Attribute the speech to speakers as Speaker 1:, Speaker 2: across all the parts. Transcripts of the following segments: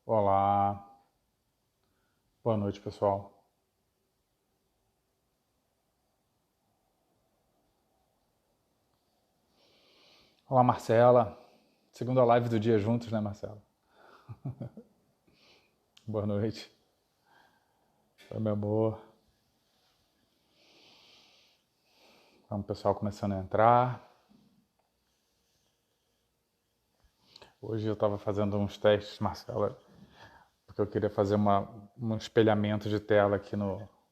Speaker 1: Olá, boa noite pessoal. Olá Marcela, segunda live do dia juntos, né Marcela? Boa noite. Oi meu amor. Vamos pessoal começando a entrar. Hoje eu estava fazendo uns testes, Marcela, porque eu queria fazer um espelhamento de tela aqui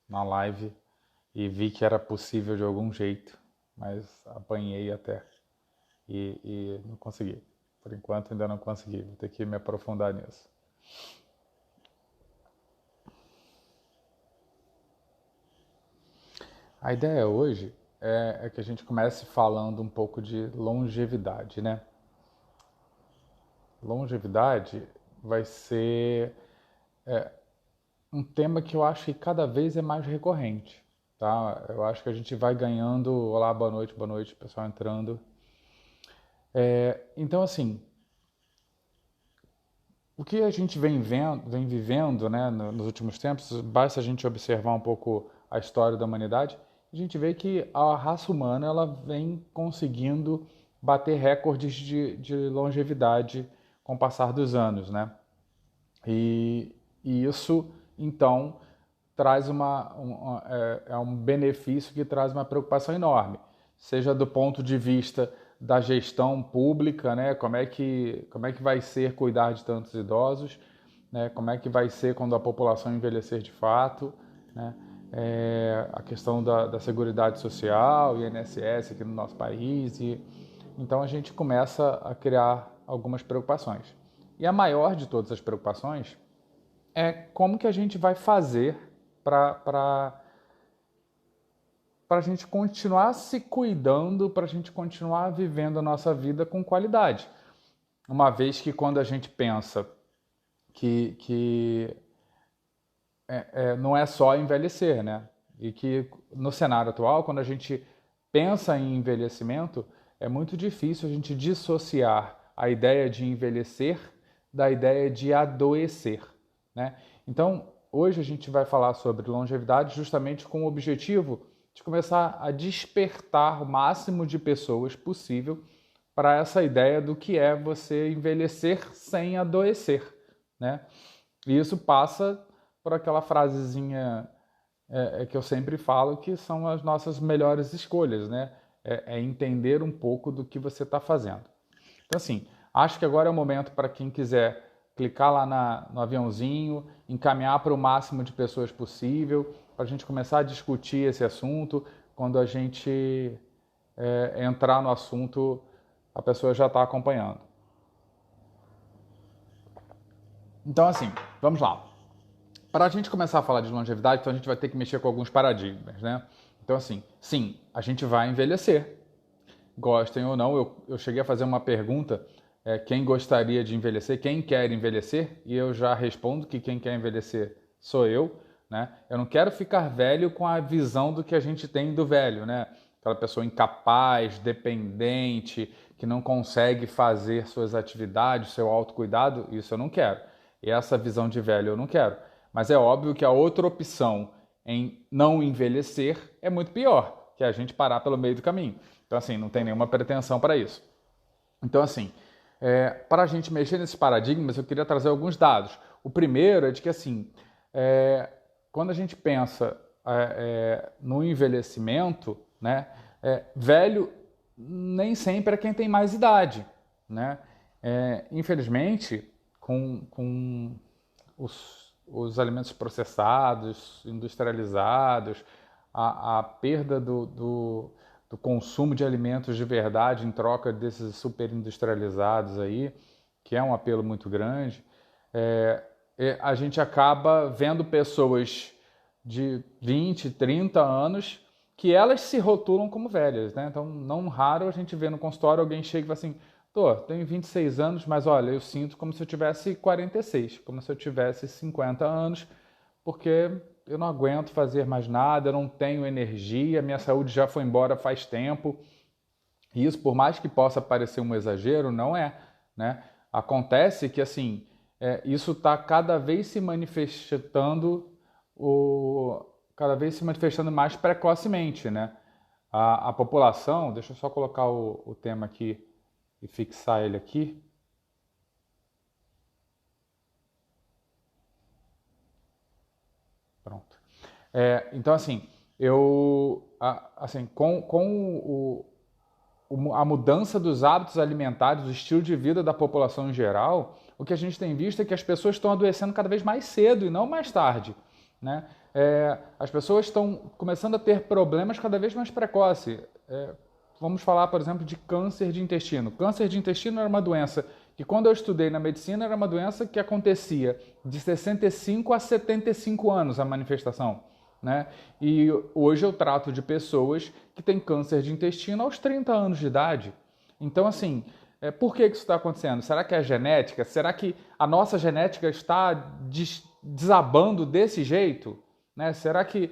Speaker 1: na live e vi que era possível de algum jeito, mas apanhei até e não consegui. Por enquanto ainda não consegui, vou ter que me aprofundar nisso. A ideia hoje é que a gente comece falando um pouco de longevidade, né? Longevidade vai ser um tema que eu acho que cada vez é mais recorrente, tá? Eu acho que a gente vai ganhando. Olá, boa noite, pessoal entrando. Então, assim, o que a gente vem vivendo, né, nos últimos tempos, basta a gente observar um pouco a história da humanidade, a gente vê que a raça humana ela vem conseguindo bater recordes de longevidade com o passar dos anos, né? E isso, então, traz um benefício que traz uma preocupação enorme, seja do ponto de vista da gestão pública, né? Como é que vai ser cuidar de tantos idosos, né? Como é que vai ser quando a população envelhecer de fato, né? A questão da Seguridade Social e INSS aqui no nosso país. Então a gente começa a criar algumas preocupações. E a maior de todas as preocupações é como que a gente vai fazer para a gente continuar se cuidando, para a gente continuar vivendo a nossa vida com qualidade. Uma vez que quando a gente pensa que não é só envelhecer, né? E que no cenário atual, quando a gente pensa em envelhecimento, é muito difícil a gente dissociar a ideia de envelhecer da ideia de adoecer, né? Então, hoje a gente vai falar sobre longevidade justamente com o objetivo de começar a despertar o máximo de pessoas possível para essa ideia do que é você envelhecer sem adoecer, né? E isso passa por aquela frasezinha que eu sempre falo, que são as nossas melhores escolhas, né? É entender um pouco do que você está fazendo. Então, assim, acho que agora é o momento para quem quiser clicar lá no aviãozinho, encaminhar para o máximo de pessoas possível, para a gente começar a discutir esse assunto. Quando a gente entrar no assunto, a pessoa já está acompanhando. Então, assim, vamos lá. Para a gente começar a falar de longevidade, então a gente vai ter que mexer com alguns paradigmas, né? Então, assim, sim, a gente vai envelhecer. Gostem ou não, eu cheguei a fazer uma pergunta: quem gostaria de envelhecer, quem quer envelhecer? E eu já respondo que quem quer envelhecer sou eu, né? Eu não quero ficar velho com a visão do que a gente tem do velho, né? Aquela pessoa incapaz, dependente, que não consegue fazer suas atividades, seu autocuidado, isso eu não quero. E essa visão de velho eu não quero. Mas é óbvio que a outra opção em não envelhecer é muito pior, que é a gente parar pelo meio do caminho. Então, assim, não tem nenhuma pretensão para isso. Então, assim, para a gente mexer nesses paradigmas, eu queria trazer alguns dados. O primeiro é de que, assim, quando a gente pensa no envelhecimento, né, velho nem sempre é quem tem mais idade, né? Infelizmente, com os alimentos processados, industrializados, a perda do consumo de alimentos de verdade em troca desses super industrializados aí, que é um apelo muito grande, a gente acaba vendo pessoas de 20, 30 anos que elas se rotulam como velhas, né? Então, não raro a gente vê no consultório alguém chega e fala assim: tenho 26 anos, mas olha, eu sinto como se eu tivesse 46, como se eu tivesse 50 anos, porque eu não aguento fazer mais nada, eu não tenho energia, minha saúde já foi embora faz tempo. E isso, por mais que possa parecer um exagero, não é, né? Acontece que, assim, isso está cada vez se manifestando cada vez se manifestando mais precocemente, né? A população, deixa eu só colocar o tema aqui e fixar ele aqui. Pronto. Então, assim, com a mudança dos hábitos alimentares, do estilo de vida da população em geral, o que a gente tem visto é que as pessoas estão adoecendo cada vez mais cedo e não mais tarde, né? As pessoas estão começando a ter problemas cada vez mais precoces. Vamos falar, por exemplo, de câncer de intestino. Câncer de intestino era uma doença que, quando eu estudei na medicina, era uma doença que acontecia de 65 a 75 anos a manifestação, né? E hoje eu trato de pessoas que têm câncer de intestino aos 30 anos de idade. Então, assim, por que isso está acontecendo? Será que é a genética? Será que a nossa genética está desabando desse jeito? Né? Será que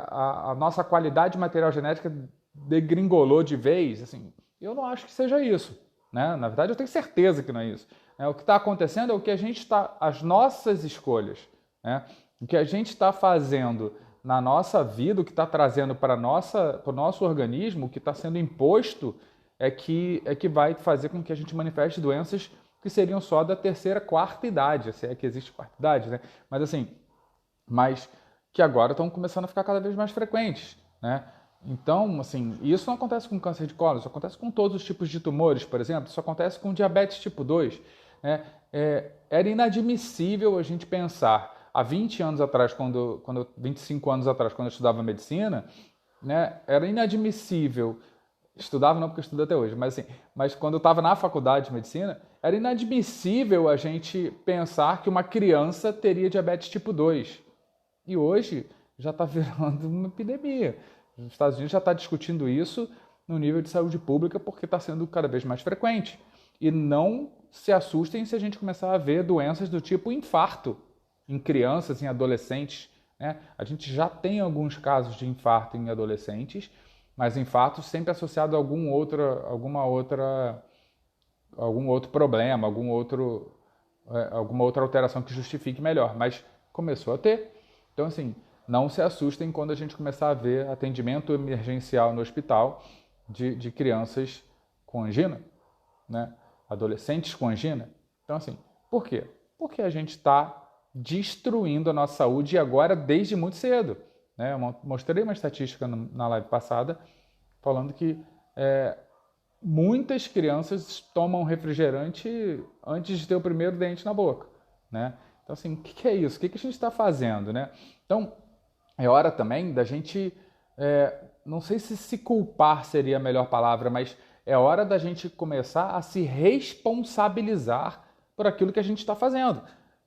Speaker 1: a nossa qualidade material genética degringolou de vez? Assim, eu não acho que seja isso, né? Na verdade, eu tenho certeza que não é isso. O que está acontecendo é o que a gente está, as nossas escolhas, né? O que a gente está fazendo na nossa vida, o que está trazendo para o nosso organismo, o que está sendo imposto, é que vai fazer com que a gente manifeste doenças que seriam só da terceira, quarta idade, se é que existe quarta idade, né? Mas assim, que agora estão começando a ficar cada vez mais frequentes, né? Então, assim, isso não acontece com câncer de cólon, isso acontece com todos os tipos de tumores, por exemplo, isso acontece com diabetes tipo 2, né? Era inadmissível a gente pensar, há 20 anos atrás, 25 anos atrás, quando eu estudava medicina, né, era inadmissível, estudava não porque eu estudo até hoje, mas quando eu estava na faculdade de medicina, era inadmissível a gente pensar que uma criança teria diabetes tipo 2. E hoje já está virando uma epidemia. Os Estados Unidos já está discutindo isso no nível de saúde pública porque está sendo cada vez mais frequente. E não se assustem se a gente começar a ver doenças do tipo infarto em crianças, em adolescentes, né? A gente já tem alguns casos de infarto em adolescentes, mas infarto sempre associado a algum outro problema, alguma outra alteração que justifique melhor. Mas começou a ter. Então, assim, não se assustem quando a gente começar a ver atendimento emergencial no hospital de crianças com angina, né? Adolescentes com angina. Então, assim, por quê? Porque a gente está destruindo a nossa saúde e agora desde muito cedo, né? Eu mostrei uma estatística na live passada falando que muitas crianças tomam refrigerante antes de ter o primeiro dente na boca, né? Então, assim, o que é isso? O que a gente está fazendo, né? Então, é hora também da gente, não sei se culpar seria a melhor palavra, mas é hora da gente começar a se responsabilizar por aquilo que a gente está fazendo.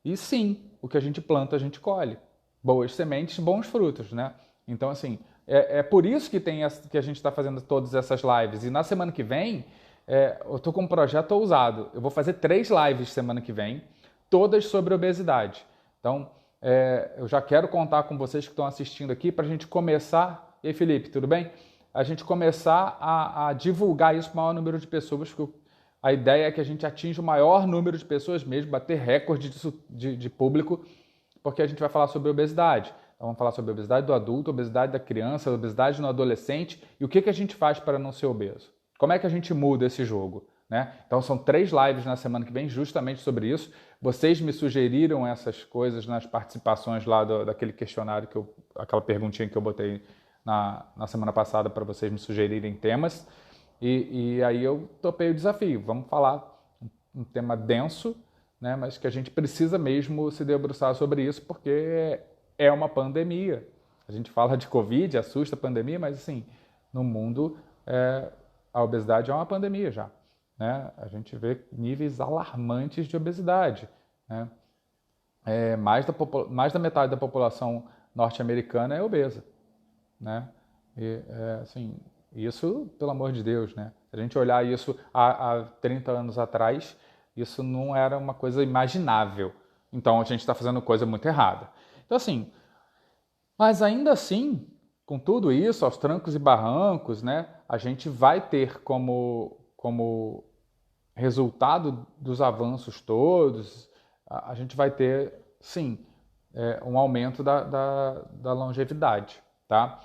Speaker 1: E sim, o que a gente planta, a gente colhe. Boas sementes, bons frutos, né? Então, assim, é por isso que a gente está fazendo todas essas lives. E na semana que vem, eu estou com um projeto ousado. Eu vou fazer 3 lives semana que vem, todas sobre obesidade. Então, eu já quero contar com vocês que estão assistindo aqui para a gente começar... E aí, Felipe, tudo bem? A gente começar a divulgar isso para o maior número de pessoas, porque a ideia é que a gente atinja o maior número de pessoas mesmo, bater recorde de público, porque a gente vai falar sobre obesidade. Então, vamos falar sobre a obesidade do adulto, obesidade da criança, obesidade no adolescente e o que a gente faz para não ser obeso. Como é que a gente muda esse jogo, né? Então, são 3 lives na semana que vem justamente sobre isso. Vocês me sugeriram essas coisas nas participações lá daquele questionário, aquela perguntinha que eu botei na semana passada para vocês me sugerirem temas. E aí eu topei o desafio. Vamos falar um tema denso, né, mas que a gente precisa mesmo se debruçar sobre isso, porque é uma pandemia. A gente fala de Covid, assusta a pandemia, mas assim, no mundo a obesidade é uma pandemia já, né? A gente vê níveis alarmantes de obesidade, né? Mais da metade da população norte-americana é obesa, né? E, assim, isso, pelo amor de Deus, né? Se a gente olhar isso há 30 anos atrás, isso não era uma coisa imaginável. Então, a gente está fazendo coisa muito errada. Então, assim, mas ainda assim, com tudo isso, aos trancos e barrancos, né, a gente vai ter como resultado dos avanços todos, a gente vai ter, sim, um aumento da longevidade, tá?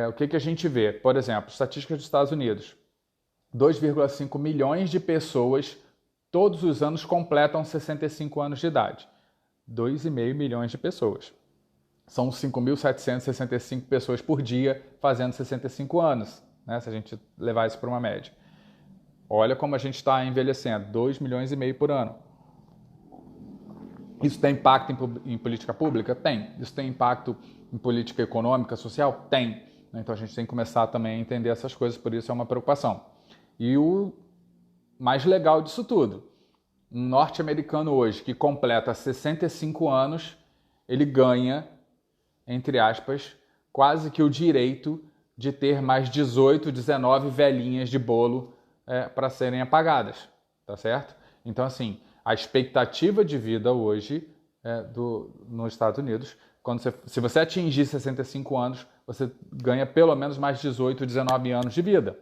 Speaker 1: O que a gente vê? Por exemplo, estatísticas dos Estados Unidos. 2,5 milhões de pessoas todos os anos completam 65 anos de idade. 2,5 milhões de pessoas. São 5.765 pessoas por dia fazendo 65 anos, né? Se a gente levar isso para uma média. Olha como a gente está envelhecendo, 2,5 milhões por ano. Isso tem impacto em política pública? Tem. Isso tem impacto em política econômica, social? Tem. Então a gente tem que começar também a entender essas coisas, por isso é uma preocupação. E o mais legal disso tudo, um norte-americano hoje que completa 65 anos, ele ganha, entre aspas, quase que o direito de ter mais 18, 19 velhinhas de bolo para serem apagadas, tá certo? Então, assim, a expectativa de vida hoje nos Estados Unidos, se você atingir 65 anos, você ganha pelo menos mais 18, 19 anos de vida,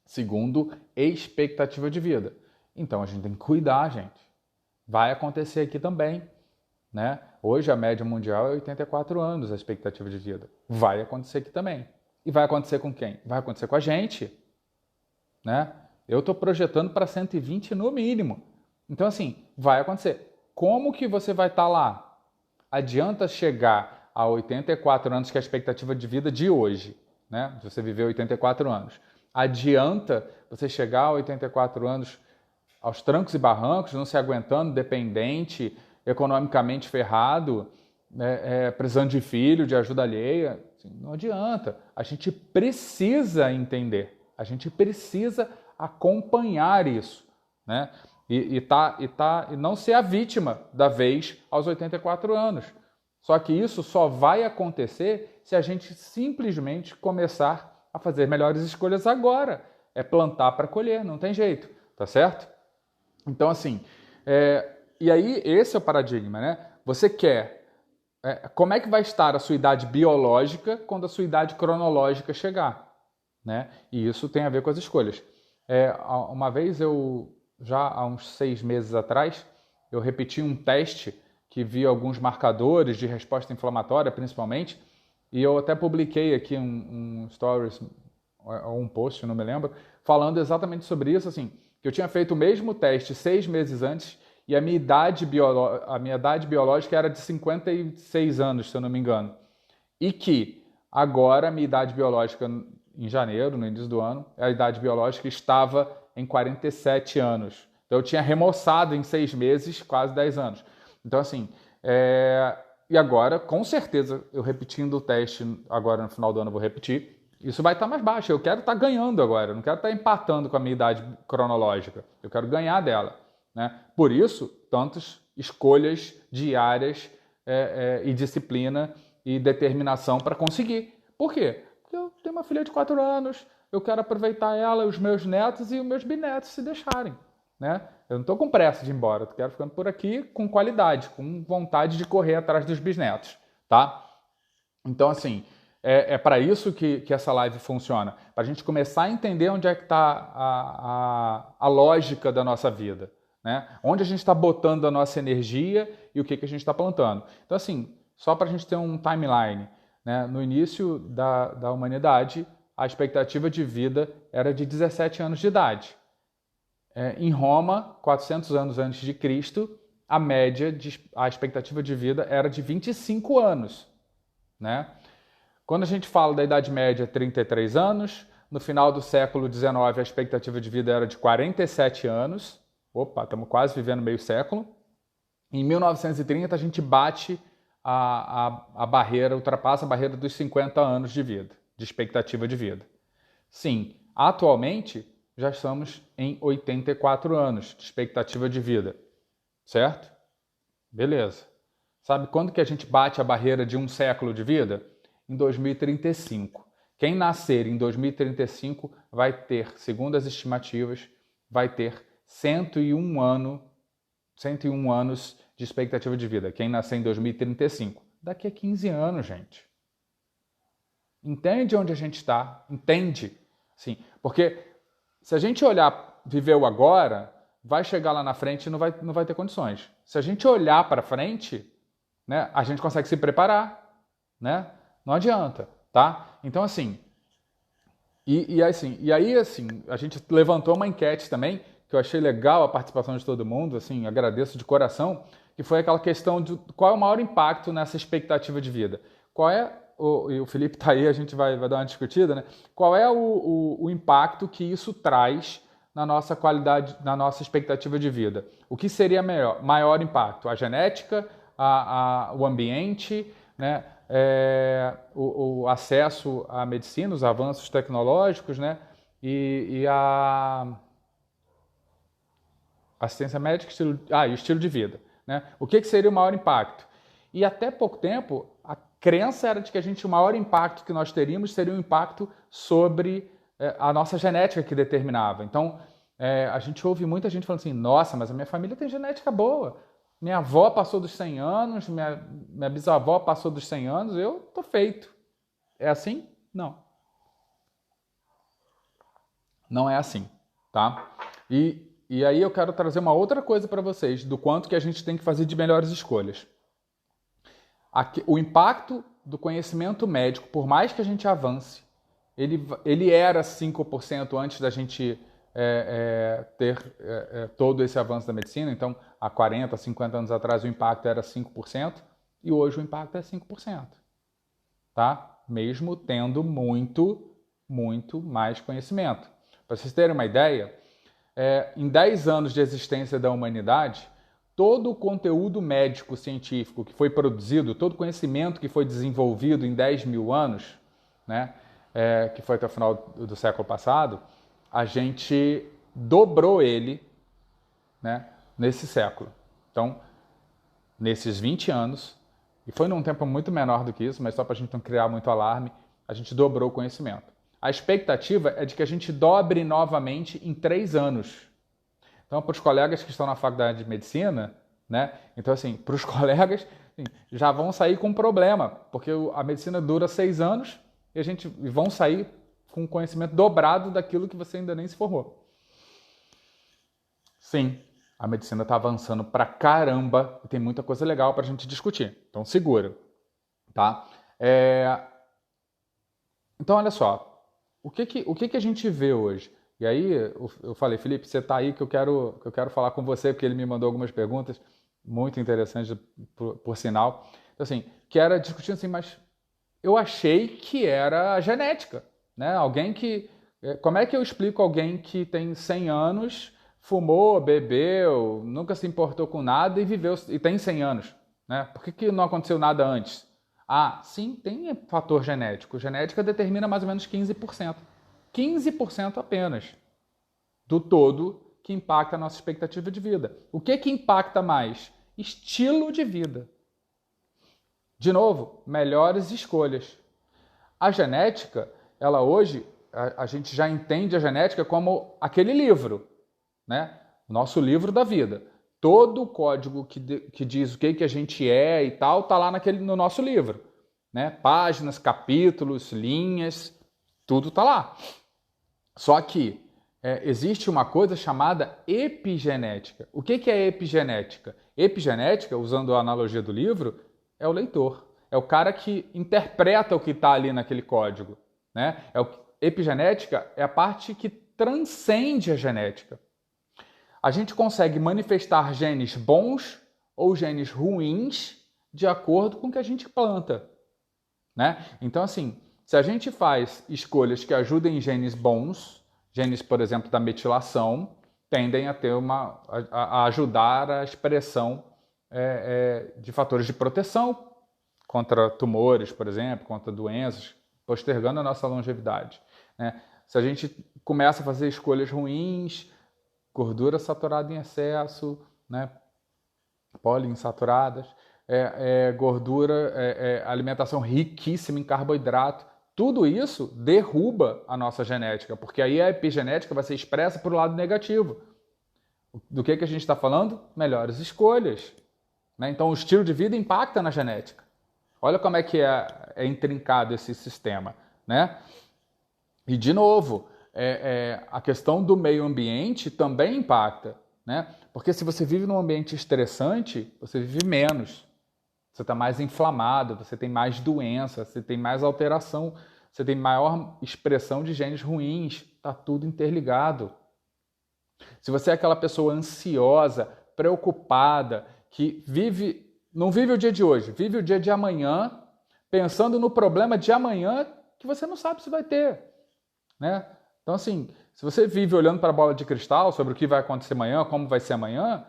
Speaker 1: segundo expectativa de vida. Então, a gente tem que cuidar, gente. Vai acontecer aqui também, né? Hoje a média mundial é 84 anos a expectativa de vida. Vai acontecer aqui também. E vai acontecer com quem? Vai acontecer com a gente, né? Eu estou projetando para 120 no mínimo. Então, assim, vai acontecer. Como que você vai estar lá? Adianta chegar a 84 anos, que é a expectativa de vida de hoje, né? Se você viver 84 anos. Adianta você chegar a 84 anos aos trancos e barrancos, não se aguentando, dependente, economicamente ferrado, precisando de filho, de ajuda alheia. Assim, não adianta. A gente precisa entender. A gente precisa acompanhar isso, né? E não ser a vítima da vez aos 84 anos. Só que isso só vai acontecer se a gente simplesmente começar a fazer melhores escolhas agora. É plantar para colher, não tem jeito, tá certo? Então, assim, e aí esse é o paradigma, né? Você quer, como é que vai estar a sua idade biológica quando a sua idade cronológica chegar, né? E isso tem a ver com as escolhas. Uma vez já há uns 6 meses atrás, eu repeti um teste que via alguns marcadores de resposta inflamatória, principalmente, e eu até publiquei aqui um stories, ou um post, não me lembro, falando exatamente sobre isso, assim, que eu tinha feito o mesmo teste 6 meses antes e a minha idade biológica era de 56 anos, se eu não me engano. E que agora a minha idade biológica, em janeiro, no início do ano, a idade biológica estava em 47 anos. Então eu tinha remoçado em 6 meses quase 10 anos. Então, assim, e agora, com certeza, eu repetindo o teste agora no final do ano, eu vou repetir, isso vai estar mais baixo. Eu quero estar ganhando agora, eu não quero estar empatando com a minha idade cronológica. Eu quero ganhar dela, né? Por isso, tantas escolhas diárias e disciplina e determinação para conseguir. Por quê? Porque eu tenho uma filha de 4 anos, eu quero aproveitar ela, os meus netos e os meus bisnetos se deixarem, né? Eu não estou com pressa de ir embora, eu quero ficando por aqui com qualidade, com vontade de correr atrás dos bisnetos, tá? Então, assim, para isso que essa live funciona, para a gente começar a entender onde é que está a lógica da nossa vida, né? Onde a gente está botando a nossa energia e o que a gente está plantando. Então, assim, só para a gente ter um timeline, né? No início da humanidade, a expectativa de vida era de 17 anos de idade. Em Roma, 400 anos antes de Cristo, a expectativa de vida era de 25 anos, né? Quando a gente fala da Idade Média, 33 anos. No final do século XIX, a expectativa de vida era de 47 anos. Opa, estamos quase vivendo meio século. Em 1930, a gente bate a barreira, ultrapassa a barreira dos 50 anos de vida, de expectativa de vida. Sim, atualmente, já estamos em 84 anos de expectativa de vida, certo? Beleza. Sabe quando que a gente bate a barreira de um século de vida? Em 2035. Quem nascer em 2035 vai ter, segundo as estimativas, vai ter 101 anos de expectativa de vida. Quem nascer em 2035. Daqui a 15 anos, gente. Entende onde a gente está? Entende? Sim, porque se a gente olhar, viver o agora, vai chegar lá na frente e não vai ter condições. Se a gente olhar para frente, né, a gente consegue se preparar, né? Não adianta, tá? Então, assim, e aí, assim, a gente levantou uma enquete também, que eu achei legal a participação de todo mundo, assim, agradeço de coração, que foi aquela questão de qual é o maior impacto nessa expectativa de vida. Qual é, e o Felipe está aí, a gente vai dar uma discutida, né? Qual é o impacto que isso traz na nossa qualidade, na nossa expectativa de vida? O que seria maior impacto? A genética, o ambiente, né? O acesso à medicina, os avanços tecnológicos, né? E a assistência médica e o estilo de vida. Né? O que seria o maior impacto? E até pouco tempo, a crença era de que o maior impacto que nós teríamos seria um impacto sobre a nossa genética que determinava. Então, a gente ouve muita gente falando assim, nossa, mas a minha família tem genética boa. Minha avó passou dos 100 anos, minha bisavó passou dos 100 anos, eu tô feito. É assim? Não. Não é assim, tá? E aí eu quero trazer uma outra coisa para vocês, do quanto que a gente tem que fazer de melhores escolhas. O impacto do conhecimento médico, por mais que a gente avance, ele era 5% antes da gente ter todo esse avanço da medicina. Então, há 40, 50 anos atrás, o impacto era 5%, e hoje o impacto é 5%. Tá? Mesmo tendo muito, muito mais conhecimento. Para vocês terem uma ideia, em 10 anos de existência da humanidade, todo o conteúdo médico científico que foi produzido, todo o conhecimento que foi desenvolvido em 10 mil anos, né, que foi até o final do século passado, a gente dobrou ele, né, nesse século. Então, nesses 20 anos, e foi num tempo muito menor do que isso, mas só para a gente não criar muito alarme, a gente dobrou o conhecimento. A expectativa é de que a gente dobre novamente em 3 anos. Então, para os colegas que estão na faculdade de medicina, né? Então, assim, para os colegas, assim, já vão sair com problema, porque a medicina dura 6 anos e vão sair com conhecimento dobrado daquilo que você ainda nem se formou. Sim, a medicina está avançando pra caramba e tem muita coisa legal para a gente discutir. Então, segura, tá? Então, olha só, o que a gente vê hoje? E aí eu falei, Felipe, você está aí que eu quero falar com você, porque ele me mandou algumas perguntas muito interessantes, por sinal. Então, assim, que era discutindo assim, mas eu achei que era a genética, né? Como é que eu explico alguém que tem 100 anos, fumou, bebeu, nunca se importou com nada e viveu e tem 100 anos, né? Por que não aconteceu nada antes? Ah, sim, tem fator genético. Genética determina mais ou menos 15%. 15% apenas do todo que impacta a nossa expectativa de vida. O que impacta mais? Estilo de vida. De novo, melhores escolhas. A genética, ela hoje, a gente já entende a genética como aquele livro, né? O nosso livro da vida. Todo o código que diz o que a gente é e tal, está lá no nosso livro. Né? Páginas, capítulos, linhas, tudo está lá. Só que existe uma coisa chamada epigenética. O que é epigenética? Epigenética, usando a analogia do livro, é o leitor. É o cara que interpreta o que está ali naquele código. Né? Epigenética é a parte que transcende a genética. A gente consegue manifestar genes bons ou genes ruins de acordo com o que a gente planta. Né? Então, assim, se a gente faz escolhas que ajudem em genes bons, genes, por exemplo, da metilação, tendem a ajudar a expressão de fatores de proteção contra tumores, por exemplo, contra doenças, postergando a nossa longevidade. Né? Se a gente começa a fazer escolhas ruins, gordura saturada em excesso, né? Poliinsaturadas, gordura, alimentação riquíssima em carboidrato, tudo isso derruba a nossa genética, porque aí a epigenética vai ser expressa para o lado negativo. Do que a gente está falando? Melhores escolhas. Né? Então, o estilo de vida impacta na genética. Olha como é que é intrincado esse sistema. Né? E, de novo, a questão do meio ambiente também impacta. né? Porque se você vive num ambiente estressante, você vive menos. Você está mais inflamado, você tem mais doença, você tem mais alteração, você tem maior expressão de genes ruins. Está tudo interligado. Se você é aquela pessoa ansiosa, preocupada, que não vive o dia de hoje, vive o dia de amanhã, pensando no problema de amanhã que você não sabe se vai ter, né? Então, assim, se você vive olhando para a bola de cristal sobre o que vai acontecer amanhã, como vai ser amanhã,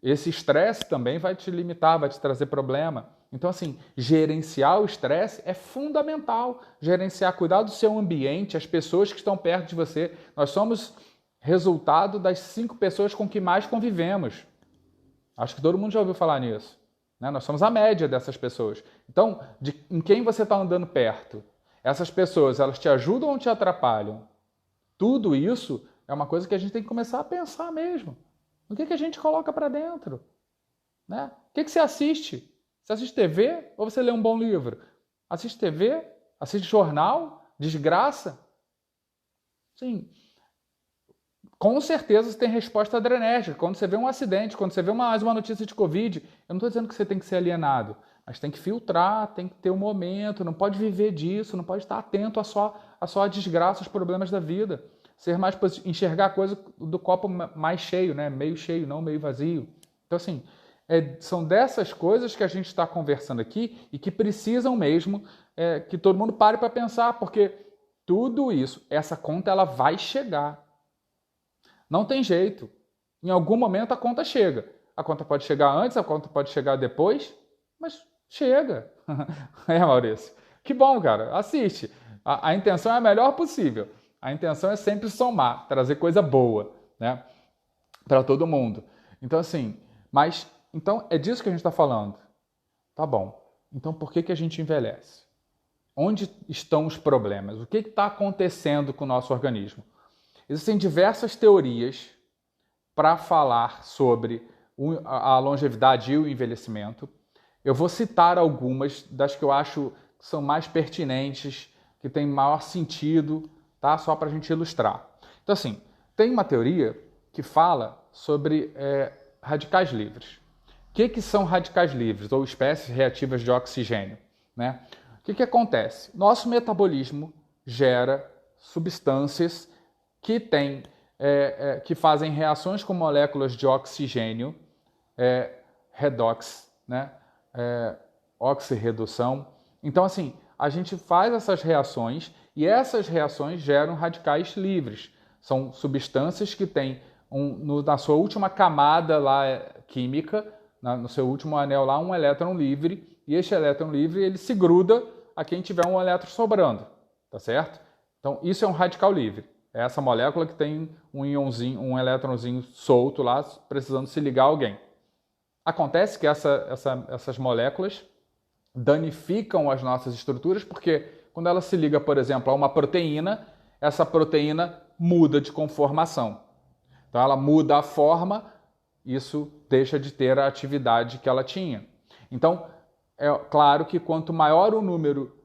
Speaker 1: esse estresse também vai te limitar, vai te trazer problema. Então, assim, gerenciar o estresse é fundamental. Gerenciar, cuidar do seu ambiente, as pessoas que estão perto de você. Nós somos resultado das 5 pessoas com que mais convivemos. Acho que todo mundo já ouviu falar nisso, né? Nós somos a média dessas pessoas. Então, em quem você está andando perto? Essas pessoas, elas te ajudam ou te atrapalham? Tudo isso é uma coisa que a gente tem que começar a pensar mesmo. O que a gente coloca para dentro? Né? O que você assiste? Você assiste TV ou você lê um bom livro? Assiste TV? Assiste jornal? Desgraça? Sim. Com certeza você tem resposta adrenérgica. Quando você vê um acidente, quando você vê mais uma notícia de Covid, eu não estou dizendo que você tem que ser alienado, mas tem que filtrar, tem que ter um momento, não pode viver disso, não pode estar atento a só a desgraça, aos problemas da vida. Ser mais enxergar a coisa do copo mais cheio, né? Meio cheio, não meio vazio. Então, assim, são dessas coisas que a gente está conversando aqui e que precisam mesmo que todo mundo pare para pensar, porque tudo isso, essa conta, ela vai chegar. Não tem jeito. Em algum momento a conta chega. A conta pode chegar antes, a conta pode chegar depois, mas chega. Maurício. Que bom, cara. Assiste. A intenção é a melhor possível. A intenção é sempre somar, trazer coisa boa, né, para todo mundo. Então, assim, então é disso que a gente está falando. Tá bom. Então, por que a gente envelhece? Onde estão os problemas? O que está acontecendo com o nosso organismo? Existem diversas teorias para falar sobre a longevidade e o envelhecimento. Eu vou citar algumas das que eu acho que são mais pertinentes, que têm maior sentido, tá? Só para a gente ilustrar. Então, assim, tem uma teoria que fala sobre radicais livres. O que são radicais livres ou espécies reativas de oxigênio, né? O que acontece? Nosso metabolismo gera substâncias que fazem reações com moléculas de oxigênio, redox, né? Oxirredução. Então, assim, a gente faz essas reações e essas reações geram radicais livres. São substâncias que têm, na sua última camada lá, química, no seu último anel lá, um elétron livre, e este elétron livre ele se gruda a quem tiver um elétron sobrando, tá certo? Então, isso é um radical livre. É essa molécula que tem um íonzinho, um elétronzinho solto lá, precisando se ligar a alguém. Acontece que essas moléculas danificam as nossas estruturas, porque quando ela se liga, por exemplo, a uma proteína, essa proteína muda de conformação. Então ela muda a forma, isso deixa de ter a atividade que ela tinha. Então, é claro que quanto maior o número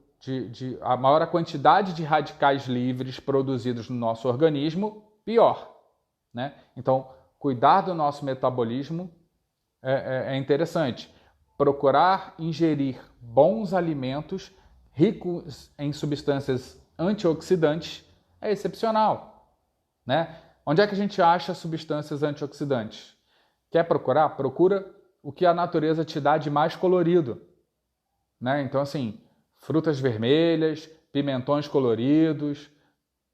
Speaker 1: a maior a quantidade de radicais livres produzidos no nosso organismo, pior, né? Então, cuidar do nosso metabolismo é interessante. Procurar ingerir bons alimentos ricos em substâncias antioxidantes é excepcional, né? Onde é que a gente acha substâncias antioxidantes? Quer procurar? Procura o que a natureza te dá de mais colorido, né? Então, assim, frutas vermelhas, pimentões coloridos,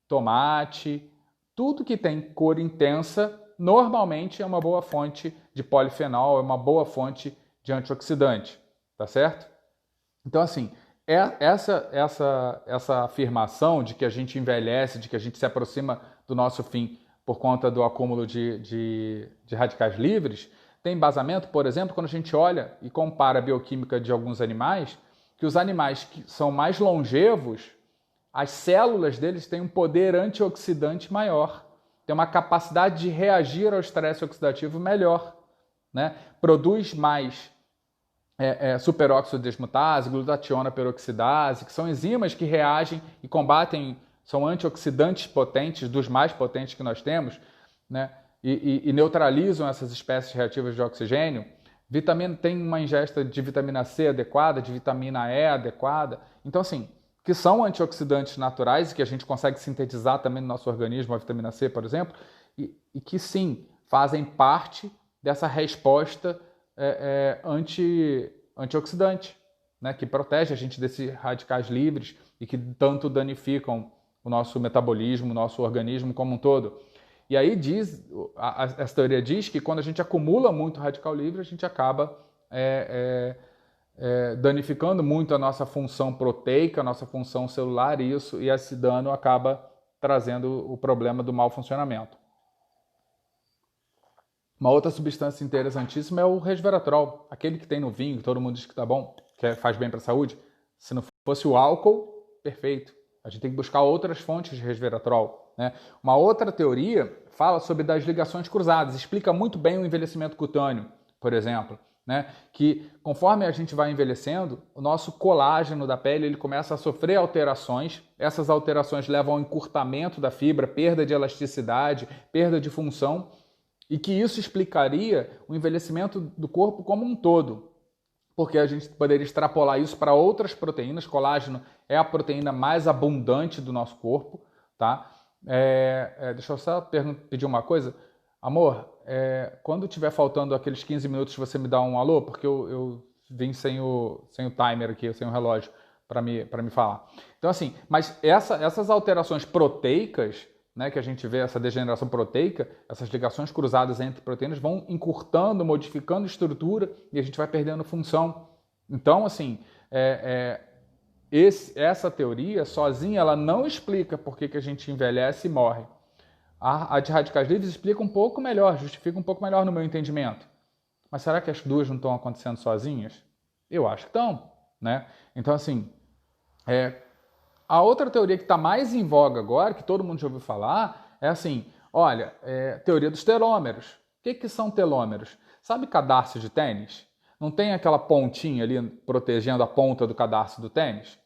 Speaker 1: tomate, tudo que tem cor intensa, normalmente é uma boa fonte de polifenol, é uma boa fonte de antioxidante, tá certo? Então, assim, essa afirmação de que a gente envelhece, de que a gente se aproxima do nosso fim por conta do acúmulo de radicais livres, tem embasamento, por exemplo, quando a gente olha e compara a bioquímica de alguns animais, que os animais que são mais longevos, as células deles têm um poder antioxidante maior, tem uma capacidade de reagir ao estresse oxidativo melhor, né? Produz mais superóxido desmutase, glutationa peroxidase, que são enzimas que reagem e combatem, são antioxidantes potentes, dos mais potentes que nós temos, né? e neutralizam essas espécies reativas de oxigênio. Vitamina, tem uma ingesta de vitamina C adequada, de vitamina E adequada. Então, assim, que são antioxidantes naturais e que a gente consegue sintetizar também no nosso organismo, a vitamina C, por exemplo, e que sim, fazem parte dessa resposta antioxidante, né, que protege a gente desses radicais livres e que tanto danificam o nosso metabolismo, o nosso organismo como um todo. E aí essa teoria diz que quando a gente acumula muito radical livre, a gente acaba danificando muito a nossa função proteica, a nossa função celular, e esse dano acaba trazendo o problema do mau funcionamento. Uma outra substância interessantíssima é o resveratrol, aquele que tem no vinho, que todo mundo diz que tá bom, que faz bem para a saúde. Se não fosse o álcool, perfeito. A gente tem que buscar outras fontes de resveratrol, né? Uma outra teoria fala sobre das ligações cruzadas, explica muito bem o envelhecimento cutâneo, por exemplo, né? Que conforme a gente vai envelhecendo, o nosso colágeno da pele ele começa a sofrer alterações. Essas alterações levam ao encurtamento da fibra, perda de elasticidade, perda de função, e que isso explicaria o envelhecimento do corpo como um todo, porque a gente poderia extrapolar isso para outras proteínas. Colágeno é a proteína mais abundante do nosso corpo, tá? Deixa eu só pedir uma coisa. Amor, quando tiver faltando aqueles 15 minutos, você me dá um alô? Porque eu vim sem o timer aqui, sem o relógio para me falar. Então, assim, mas essas alterações proteicas, né, que a gente vê, essa degeneração proteica, essas ligações cruzadas entre proteínas vão encurtando, modificando estrutura e a gente vai perdendo função. Então, assim, essa teoria sozinha ela não explica por que a gente envelhece e morre. A de radicais livres explica um pouco melhor, justifica um pouco melhor no meu entendimento. Mas será que as duas não estão acontecendo sozinhas? Eu acho que estão, né? Então, assim, a outra teoria que está mais em voga agora, que todo mundo já ouviu falar, é assim, olha, teoria dos telômeros. O que são telômeros? Sabe cadarço de tênis? Não tem aquela pontinha ali protegendo a ponta do cadarço do tênis?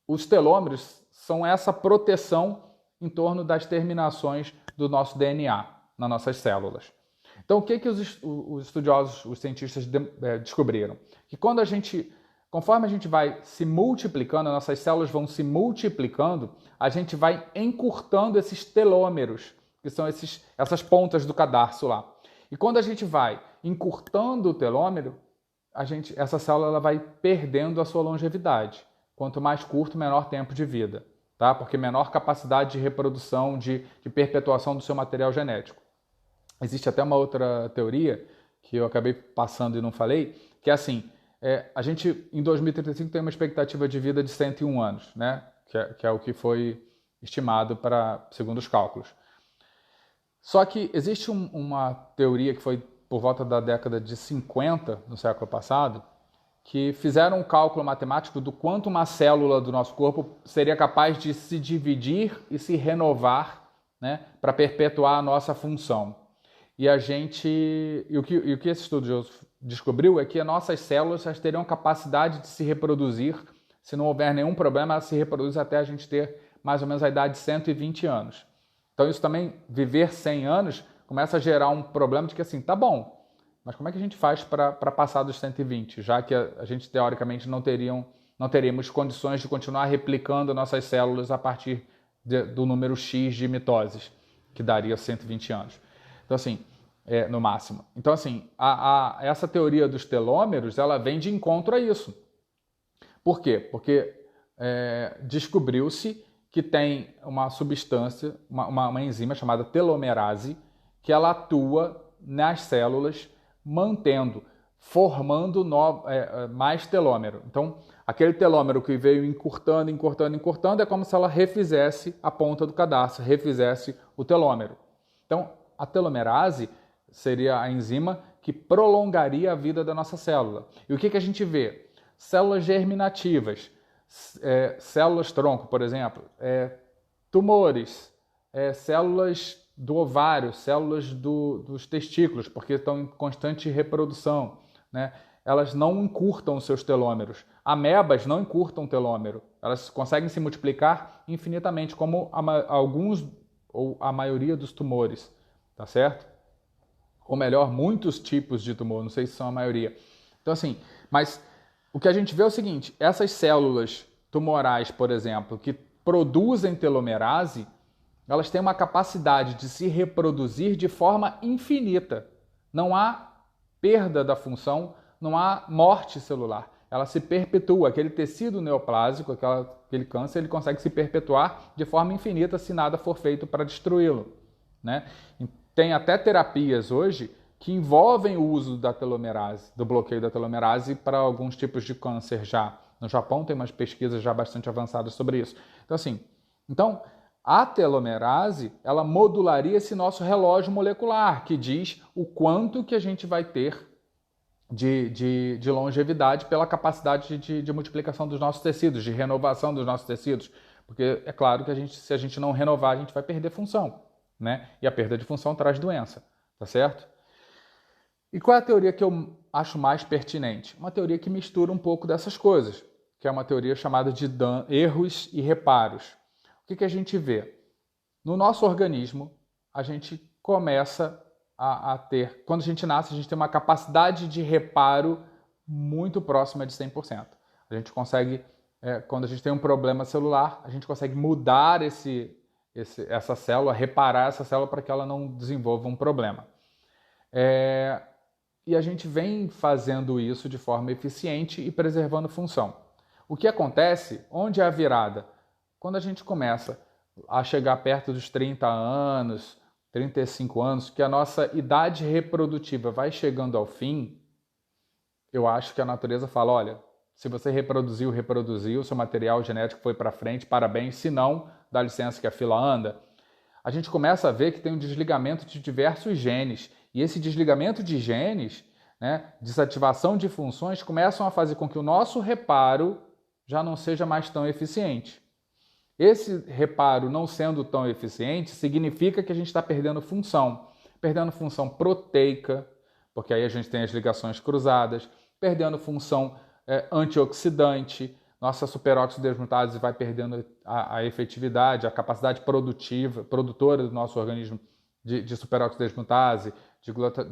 Speaker 1: Os telômeros são essa proteção em torno das terminações do nosso DNA, nas nossas células. Então, o que os estudiosos, os cientistas descobriram? Que conforme a gente vai se multiplicando, as nossas células vão se multiplicando, a gente vai encurtando esses telômeros, que são essas pontas do cadarço lá. E quando a gente vai encurtando o telômero, essa célula ela vai perdendo a sua longevidade. Quanto mais curto, menor tempo de vida, tá? Porque menor capacidade de reprodução, de perpetuação do seu material genético. Existe até uma outra teoria, que eu acabei passando e não falei, que é assim, a gente em 2035 tem uma expectativa de vida de 101 anos, né? Que é o que foi estimado segundo os cálculos. Só que existe uma teoria que foi por volta da década de 50, no século passado, que fizeram um cálculo matemático do quanto uma célula do nosso corpo seria capaz de se dividir e se renovar, né, para perpetuar a nossa função. E o que esse estudioso descobriu é que as nossas células teriam capacidade de se reproduzir, se não houver nenhum problema, elas se reproduzem até a gente ter mais ou menos a idade de 120 anos. Então isso também, viver 100 anos, começa a gerar um problema de que assim, tá bom, mas como é que a gente faz para passar dos 120, já que a gente teoricamente não teríamos condições de continuar replicando nossas células a partir do número X de mitoses, que daria 120 anos. Então assim, no máximo. Então assim, essa teoria dos telômeros, ela vem de encontro a isso. Por quê? Porque descobriu-se que tem uma substância, uma enzima chamada telomerase, que ela atua nas células formando mais telômero. Então, aquele telômero que veio encurtando é como se ela refizesse a ponta do cadarço, refizesse o telômero. Então, a telomerase seria a enzima que prolongaria a vida da nossa célula. E o que a gente vê? Células germinativas, células-tronco, por exemplo, tumores, células do ovário, células dos testículos, porque estão em constante reprodução, né? Elas não encurtam os seus telômeros. Amebas não encurtam o telômero. Elas conseguem se multiplicar infinitamente, como alguns ou a maioria dos tumores, tá certo? ou melhor, muitos tipos de tumor, não sei se são a maioria. Então assim, mas o que a gente vê é o seguinte, essas células tumorais, por exemplo, que produzem telomerase, elas têm uma capacidade de se reproduzir de forma infinita. Não há perda da função, não há morte celular. Ela se perpetua. Aquele tecido neoplásico, aquele câncer, ele consegue se perpetuar de forma infinita se nada for feito para destruí-lo, né? Tem até terapias hoje que envolvem o uso da telomerase, do bloqueio da telomerase para alguns tipos de câncer já. No Japão tem umas pesquisas já bastante avançadas sobre isso. Então, assim, a telomerase, ela modularia esse nosso relógio molecular, que diz o quanto que a gente vai ter de longevidade pela capacidade de multiplicação dos nossos tecidos, de renovação dos nossos tecidos. Porque é claro que se a gente não renovar, a gente vai perder função, né? E a perda de função traz doença, tá certo? E qual é a teoria que eu acho mais pertinente? Uma teoria que mistura um pouco dessas coisas, que é uma teoria chamada de erros e reparos. O que a gente vê? No nosso organismo, a gente começa a ter, quando a gente nasce, a gente tem uma capacidade de reparo muito próxima de 100%. A gente consegue, quando a gente tem um problema celular, a gente consegue mudar essa célula, reparar essa célula para que ela não desenvolva um problema. E a gente vem fazendo isso de forma eficiente e preservando função. O que acontece? Onde é a virada? Quando a gente começa a chegar perto dos 30 anos, 35 anos, que a nossa idade reprodutiva vai chegando ao fim, eu acho que a natureza fala, olha, se você reproduziu, seu material genético foi para frente, parabéns, se não, dá licença que a fila anda. A gente começa a ver que tem um desligamento de diversos genes, e esse desligamento de genes, né, desativação de funções, começam a fazer com que o nosso reparo já não seja mais tão eficiente. Esse reparo não sendo tão eficiente significa que a gente está perdendo função proteica, porque aí a gente tem as ligações cruzadas, perdendo função antioxidante, nossa superóxido desmutase vai perdendo a efetividade, a capacidade produtora do nosso organismo de superóxido desmutase,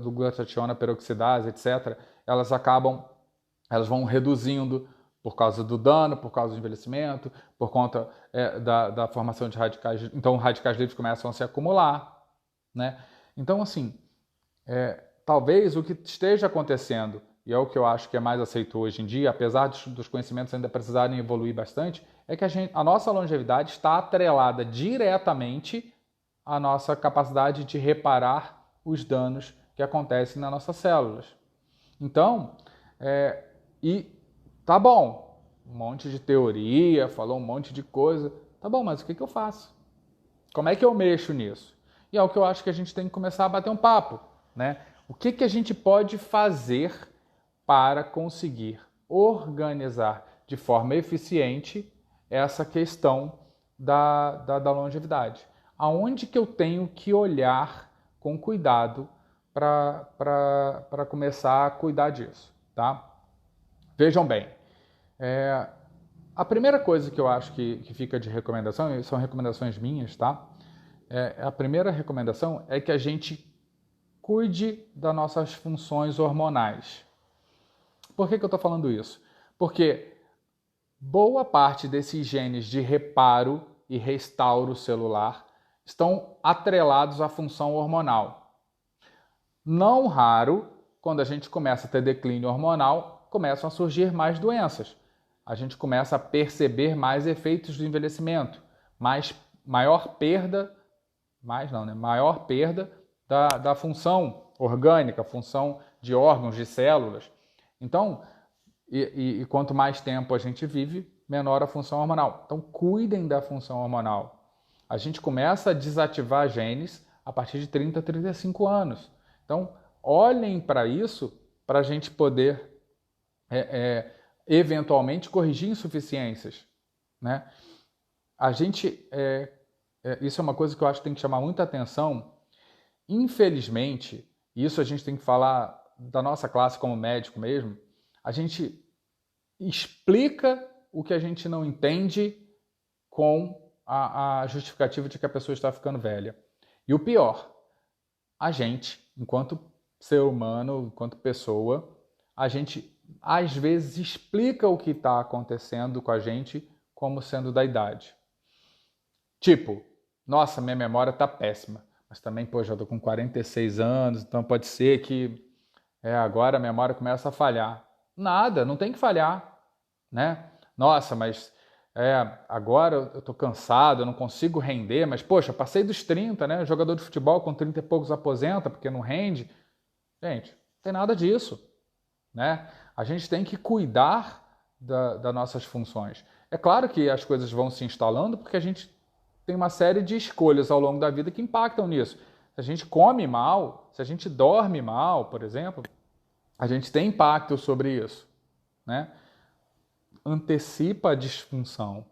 Speaker 1: do glutationa peroxidase, etc. Elas vão reduzindo por causa do dano, por causa do envelhecimento, por conta da formação de radicais. Então, radicais livres começam a se acumular, né? Então, assim, talvez o que esteja acontecendo, e é o que eu acho que é mais aceito hoje em dia, apesar dos conhecimentos ainda precisarem evoluir bastante, é que a nossa longevidade está atrelada diretamente à nossa capacidade de reparar os danos que acontecem nas nossas células. Então, tá bom, um monte de teoria, falou um monte de coisa. Tá bom, mas o que eu faço? Como é que eu mexo nisso? E é o que eu acho que a gente tem que começar a bater um papo, né? O que a gente pode fazer para conseguir organizar de forma eficiente essa questão da longevidade? Aonde que eu tenho que olhar com cuidado para começar a cuidar disso, tá? Vejam bem, a primeira coisa que eu acho que fica de recomendação, e são recomendações minhas, tá? A primeira recomendação é que a gente cuide das nossas funções hormonais. Por que eu estou falando isso? Porque boa parte desses genes de reparo e restauro celular estão atrelados à função hormonal. Não raro, quando a gente começa a ter declínio hormonal, começam a surgir mais doenças. A gente começa a perceber mais efeitos do envelhecimento, maior perda da função orgânica, função de órgãos, de células. Então, e quanto mais tempo a gente vive, menor a função hormonal. Então, cuidem da função hormonal. A gente começa a desativar genes a partir de 30, 35 anos. Então, olhem para isso para a gente poder eventualmente corrigir insuficiências, né? Isso é uma coisa que eu acho que tem que chamar muita atenção. Infelizmente, isso a gente tem que falar da nossa classe como médico mesmo, a gente explica o que a gente não entende com a justificativa de que a pessoa está ficando velha. E o pior, a gente, enquanto ser humano, enquanto pessoa, a gente às vezes explica o que está acontecendo com a gente como sendo da idade. Tipo, nossa, minha memória tá péssima, mas também, pô, já tô com 46 anos, então pode ser que agora a memória começa a falhar. Nada, não tem que falhar, né? Nossa, mas agora eu tô cansado, eu não consigo render, mas poxa, passei dos 30, né? O jogador de futebol com 30 e poucos aposenta porque não rende. Gente, não tem nada disso, né? A gente tem que cuidar das nossas funções. É claro que as coisas vão se instalando porque a gente tem uma série de escolhas ao longo da vida que impactam nisso. Se a gente come mal, se a gente dorme mal, por exemplo, a gente tem impacto sobre isso, né? Antecipa a disfunção.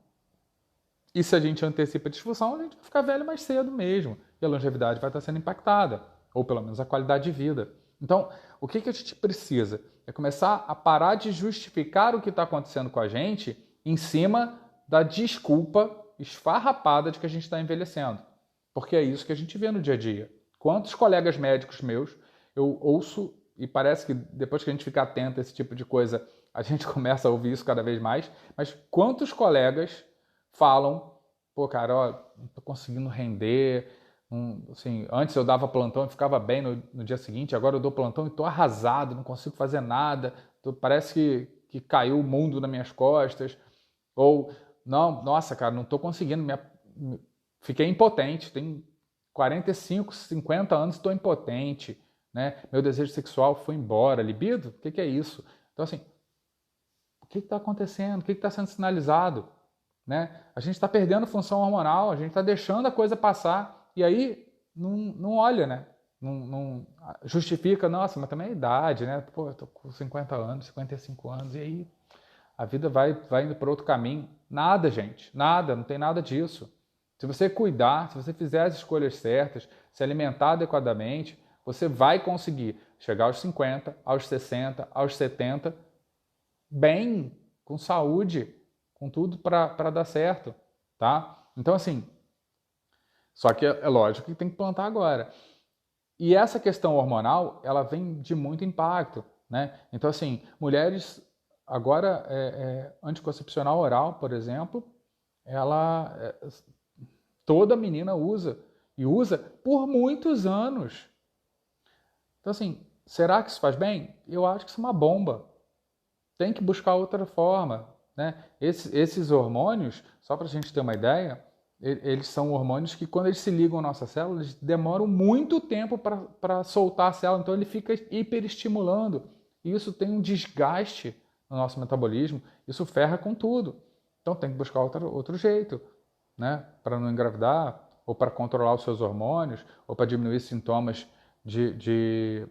Speaker 1: E se a gente antecipa a disfunção, a gente vai ficar velho mais cedo mesmo. E a longevidade vai estar sendo impactada, ou pelo menos a qualidade de vida. Então, o que a gente precisa? É começar a parar de justificar o que está acontecendo com a gente em cima da desculpa esfarrapada de que a gente está envelhecendo. Porque é isso que a gente vê no dia a dia. Quantos colegas médicos meus eu ouço, e parece que depois que a gente fica atento a esse tipo de coisa, a gente começa a ouvir isso cada vez mais, mas quantos colegas falam, pô, cara, ó, não tô conseguindo render, assim, antes eu dava plantão e ficava bem no dia seguinte, agora eu dou plantão e tô arrasado, não consigo fazer nada, parece que caiu o mundo nas minhas costas, ou, não, nossa, cara, não tô conseguindo, fiquei impotente, tenho 45, 50 anos, estou impotente, né? Meu desejo sexual foi embora, libido? O que é isso? Então, assim, o que está acontecendo? O que está sendo sinalizado? Né? A gente está perdendo função hormonal, a gente está deixando a coisa passar e aí não olha, né? Não justifica, nossa, mas também é a idade, né? Pô, eu tô com 50 anos, 55 anos, e aí a vida vai indo para outro caminho. Nada, gente, nada, não tem nada disso. Se você cuidar, se você fizer as escolhas certas, se alimentar adequadamente, você vai conseguir chegar aos 50, aos 60, aos 70, bem, com saúde, com tudo para dar certo, tá? Então, assim, só que é lógico que tem que plantar agora. E essa questão hormonal, ela vem de muito impacto, né? Então, assim, mulheres, agora, anticoncepcional oral, por exemplo, ela, toda menina usa, e usa por muitos anos. Então, assim, será que isso faz bem? Eu acho que isso é uma bomba. Tem que buscar outra forma, né? Esses hormônios, só para a gente ter uma ideia, eles são hormônios que, quando eles se ligam à nossa célula, eles demoram muito tempo para soltar a célula, então ele fica hiperestimulando. E isso tem um desgaste no nosso metabolismo, isso ferra com tudo. Então tem que buscar outro jeito, né? Para não engravidar, ou para controlar os seus hormônios, ou para diminuir sintomas de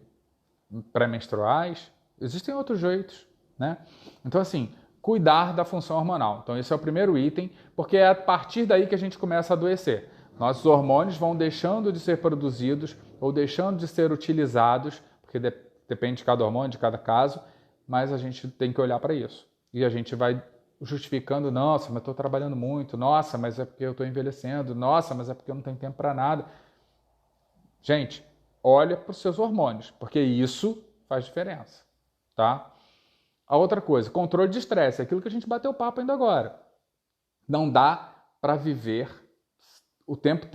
Speaker 1: pré-menstruais. Existem outros jeitos, né? Então, assim, cuidar da função hormonal. Então, esse é o primeiro item, porque é a partir daí que a gente começa a adoecer. Nossos hormônios vão deixando de ser produzidos ou deixando de ser utilizados, porque depende de cada hormônio, de cada caso, mas a gente tem que olhar para isso. E a gente vai justificando, nossa, mas estou trabalhando muito, nossa, mas é porque eu estou envelhecendo, nossa, mas é porque eu não tenho tempo para nada. Gente, olha para os seus hormônios, porque isso faz diferença, tá? A outra coisa, controle de estresse, é aquilo que a gente bateu papo ainda agora. Não dá para viver o tempo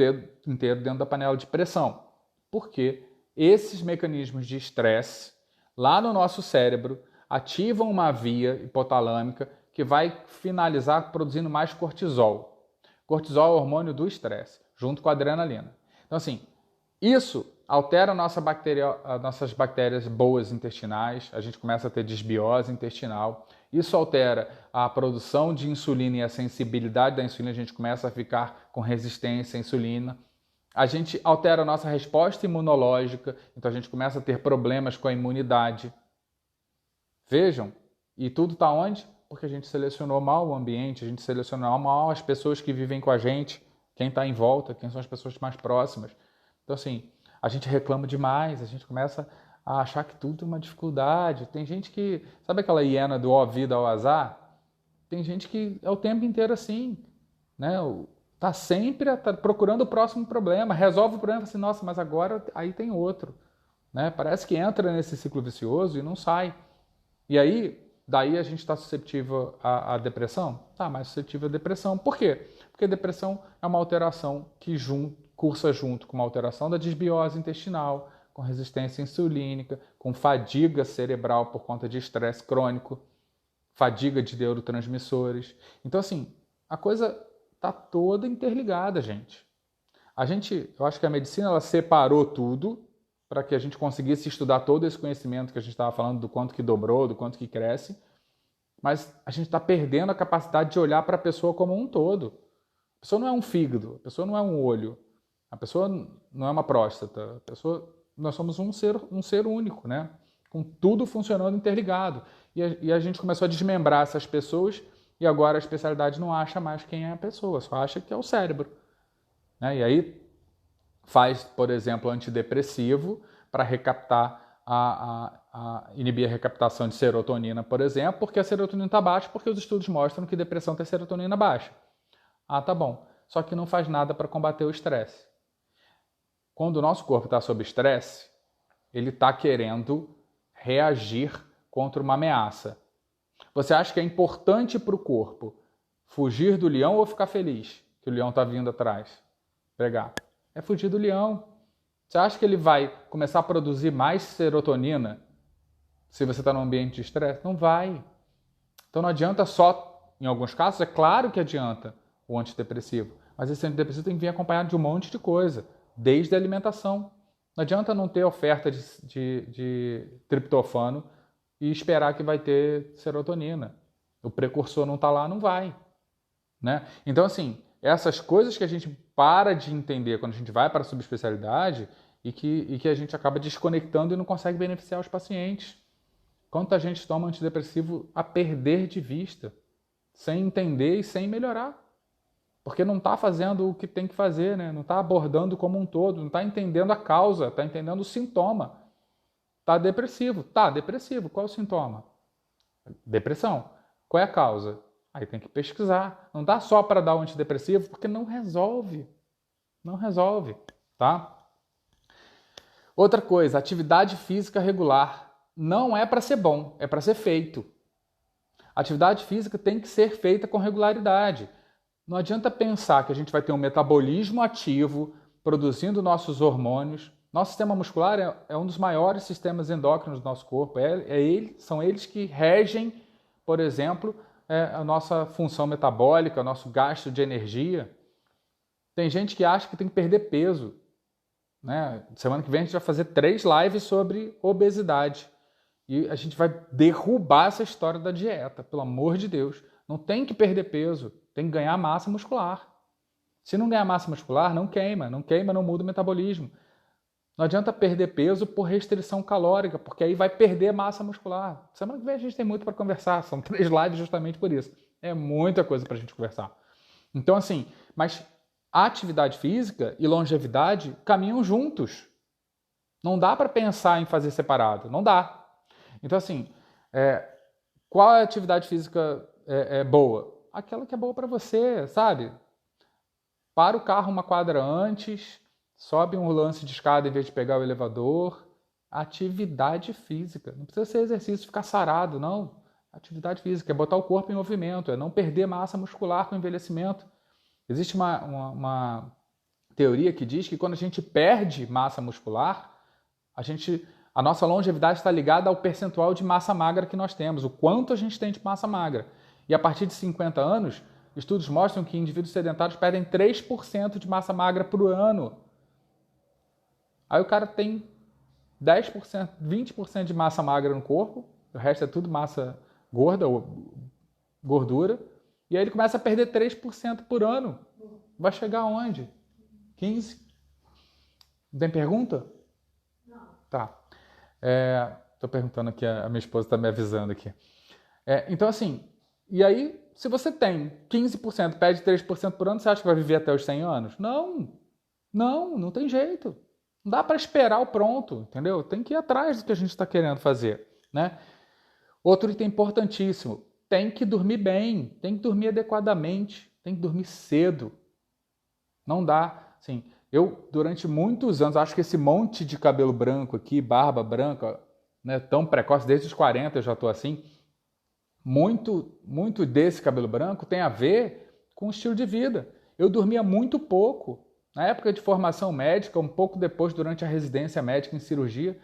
Speaker 1: inteiro dentro da panela de pressão, porque esses mecanismos de estresse lá no nosso cérebro ativam uma via hipotalâmica que vai finalizar produzindo mais cortisol. Cortisol é o hormônio do estresse, junto com a adrenalina. Então, assim, isso altera as nossas bactérias boas intestinais, a gente começa a ter desbiose intestinal. Isso altera a produção de insulina e a sensibilidade da insulina, a gente começa a ficar com resistência à insulina. A gente altera a nossa resposta imunológica, então a gente começa a ter problemas com a imunidade. Vejam, e tudo está onde? Porque a gente selecionou mal o ambiente, a gente selecionou mal as pessoas que vivem com a gente, quem está em volta, quem são as pessoas mais próximas. Então, assim, a gente reclama demais, a gente começa a achar que tudo é uma dificuldade. Tem gente que, sabe aquela hiena do ó vida ao azar? Tem gente que é o tempo inteiro assim, né? Tá sempre procurando o próximo problema, resolve o problema e fala assim, nossa, mas agora aí tem outro, né? Parece que entra nesse ciclo vicioso e não sai. E aí, daí a gente está suscetível à depressão? Tá, mais suscetível à depressão. Por quê? Porque a depressão é uma alteração que cursa junto com uma alteração da desbiose intestinal, com resistência insulínica, com fadiga cerebral por conta de estresse crônico, fadiga de neurotransmissores. Então, assim, a coisa está toda interligada, gente. Eu acho que a medicina ela separou tudo para que a gente conseguisse estudar todo esse conhecimento que a gente estava falando, do quanto que dobrou, do quanto que cresce, mas a gente está perdendo a capacidade de olhar para a pessoa como um todo. A pessoa não é um fígado, a pessoa não é um olho, a pessoa não é uma próstata, nós somos um ser único, né? Com tudo funcionando interligado. E a gente começou a desmembrar essas pessoas e agora a especialidade não acha mais quem é a pessoa, só acha que é o cérebro, né? E aí faz, por exemplo, antidepressivo para recaptar inibir a recaptação de serotonina, por exemplo, porque a serotonina está baixa, porque os estudos mostram que depressão tem serotonina baixa. Ah, tá bom. Só que não faz nada para combater o estresse. Quando o nosso corpo está sob estresse, ele está querendo reagir contra uma ameaça. Você acha que é importante para o corpo fugir do leão ou ficar feliz que o leão está vindo atrás? Pegar. É fugir do leão. Você acha que ele vai começar a produzir mais serotonina se você está num ambiente de estresse? Não vai. Então não adianta só, em alguns casos, é claro que adianta o antidepressivo, mas esse antidepressivo tem que vir acompanhado de um monte de coisa, desde a alimentação. Não adianta não ter oferta de triptofano e esperar que vai ter serotonina. O precursor não está lá, não vai. Né? Então, assim, essas coisas que a gente para de entender quando a gente vai para a subespecialidade e que a gente acaba desconectando e não consegue beneficiar os pacientes. Quanta gente toma antidepressivo a perder de vista, sem entender e sem melhorar. Porque não está fazendo o que tem que fazer, né? Não está abordando como um todo, não está entendendo a causa, está entendendo o sintoma. Está depressivo. Tá, depressivo. Qual é o sintoma? Depressão. Qual é a causa? Aí tem que pesquisar. Não dá só para dar o antidepressivo, porque não resolve. Não resolve, tá? Outra coisa, atividade física regular. Não é para ser bom, é para ser feito. Atividade física tem que ser feita com regularidade. Não adianta pensar que a gente vai ter um metabolismo ativo, produzindo nossos hormônios. Nosso sistema muscular é um dos maiores sistemas endócrinos do nosso corpo. São eles que regem, por exemplo, a nossa função metabólica, o nosso gasto de energia. Tem gente que acha que tem que perder peso. Né? Semana que vem a gente vai fazer 3 lives sobre obesidade. E a gente vai derrubar essa história da dieta, pelo amor de Deus. Não tem que perder peso, tem que ganhar massa muscular. Se não ganhar massa muscular, não queima, não muda o metabolismo. Não adianta perder peso por restrição calórica, porque aí vai perder massa muscular. Semana que vem a gente tem muito para conversar, são 3 lives justamente por isso. É muita coisa para a gente conversar. Então, assim, mas atividade física e longevidade caminham juntos. Não dá para pensar em fazer separado, não dá. Então, assim, qual é a atividade física boa? Aquela que é boa para você, sabe? Para o carro uma quadra antes, sobe um lance de escada em vez de pegar o elevador. Atividade física. Não precisa ser exercício, ficar sarado, não. Atividade física é botar o corpo em movimento, é não perder massa muscular com o envelhecimento. Existe uma teoria que diz que quando a gente perde massa muscular, a nossa longevidade está ligada ao percentual de massa magra que nós temos, o quanto a gente tem de massa magra. E a partir de 50 anos, estudos mostram que indivíduos sedentários perdem 3% de massa magra por ano. Aí o cara tem 10%, 20% de massa magra no corpo, o resto é tudo massa gorda ou gordura, e aí ele começa a perder 3% por ano. Vai chegar aonde? 15%? Não tem pergunta? Não. Tá. Estou perguntando aqui, a minha esposa está me avisando aqui. Então, assim, e aí, se você tem 15%, perde 3% por ano, você acha que vai viver até os 100 anos? Não tem jeito. Não dá para esperar o pronto, entendeu? Tem que ir atrás do que a gente está querendo fazer, né? Outro item importantíssimo, tem que dormir bem, tem que dormir adequadamente, tem que dormir cedo. Não dá, assim, Eu, durante muitos anos, acho que esse monte de cabelo branco aqui, barba branca, né, tão precoce, desde os 40 eu já estou assim, muito desse cabelo branco tem a ver com o estilo de vida. Eu dormia muito pouco. Na época de formação médica, um pouco depois, durante a residência médica em cirurgia,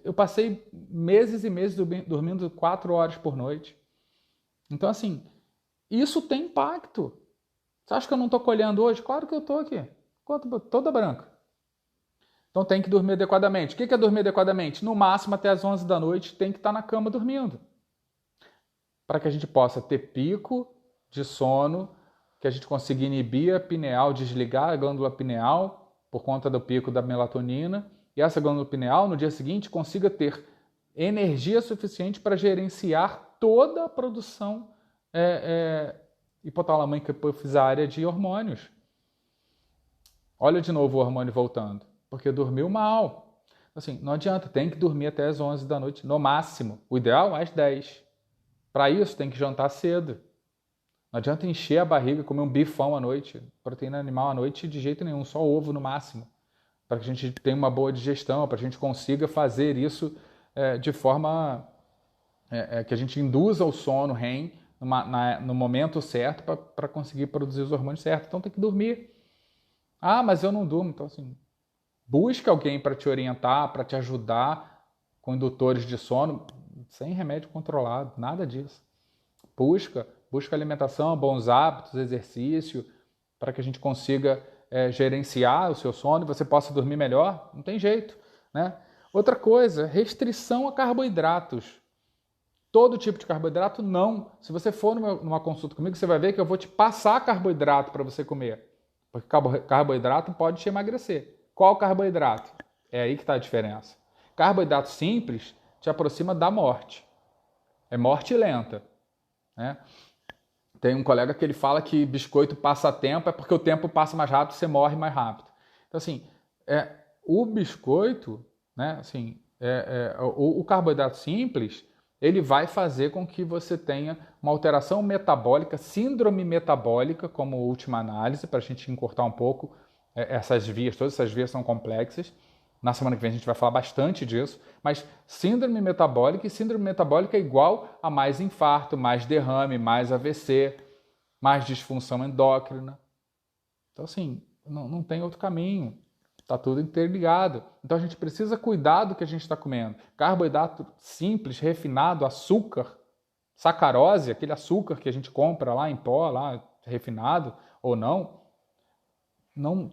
Speaker 1: eu passei meses e meses dormindo 4 horas por noite. Então, assim, isso tem impacto. Você acha que eu não estou colhendo hoje? Claro que eu estou aqui, toda branca. Então tem que dormir adequadamente. O que é dormir adequadamente? No máximo até as 11 da noite tem que estar na cama dormindo. Para que a gente possa ter pico de sono, que a gente consiga inibir a pineal, desligar a glândula pineal por conta do pico da melatonina, e essa glândula pineal no dia seguinte consiga ter energia suficiente para gerenciar toda a produção hipotalâmica hipofisária de hormônios. Olha de novo o hormônio voltando, porque dormiu mal. Assim, não adianta, tem que dormir até as 11 da noite, no máximo. O ideal é às 10. Para isso, tem que jantar cedo. Não adianta encher a barriga, comer um bifão à noite, proteína animal à noite, de jeito nenhum, só ovo no máximo. Para que a gente tenha uma boa digestão, para que a gente consiga fazer isso de forma que a gente induza o sono REM no momento certo para conseguir produzir os hormônios certos. Então tem que dormir. Ah, mas eu não durmo. Então, assim, busca alguém para te orientar, para te ajudar com indutores de sono, sem remédio controlado, nada disso. Busca alimentação, bons hábitos, exercício, para que a gente consiga gerenciar o seu sono e você possa dormir melhor. Não tem jeito, né? Outra coisa, restrição a carboidratos. Todo tipo de carboidrato, não. Se você for numa consulta comigo, você vai ver que eu vou te passar carboidrato para você comer. Porque carboidrato pode te emagrecer. Qual carboidrato? É aí que está a diferença. Carboidrato simples te aproxima da morte. É morte lenta, né? Tem um colega que ele fala que biscoito passa tempo é porque o tempo passa mais rápido e você morre mais rápido. Então, assim, o biscoito, né, assim, o carboidrato simples, ele vai fazer com que você tenha uma alteração metabólica, síndrome metabólica, como última análise, para a gente encurtar um pouco essas vias, todas essas vias são complexas. Na semana que vem a gente vai falar bastante disso, mas síndrome metabólica é igual a mais infarto, mais derrame, mais AVC, mais disfunção endócrina. Então, assim, não tem outro caminho. Está tudo interligado. Então, a gente precisa cuidar do que a gente está comendo. Carboidrato simples, refinado, açúcar, sacarose, aquele açúcar que a gente compra lá em pó, lá refinado ou não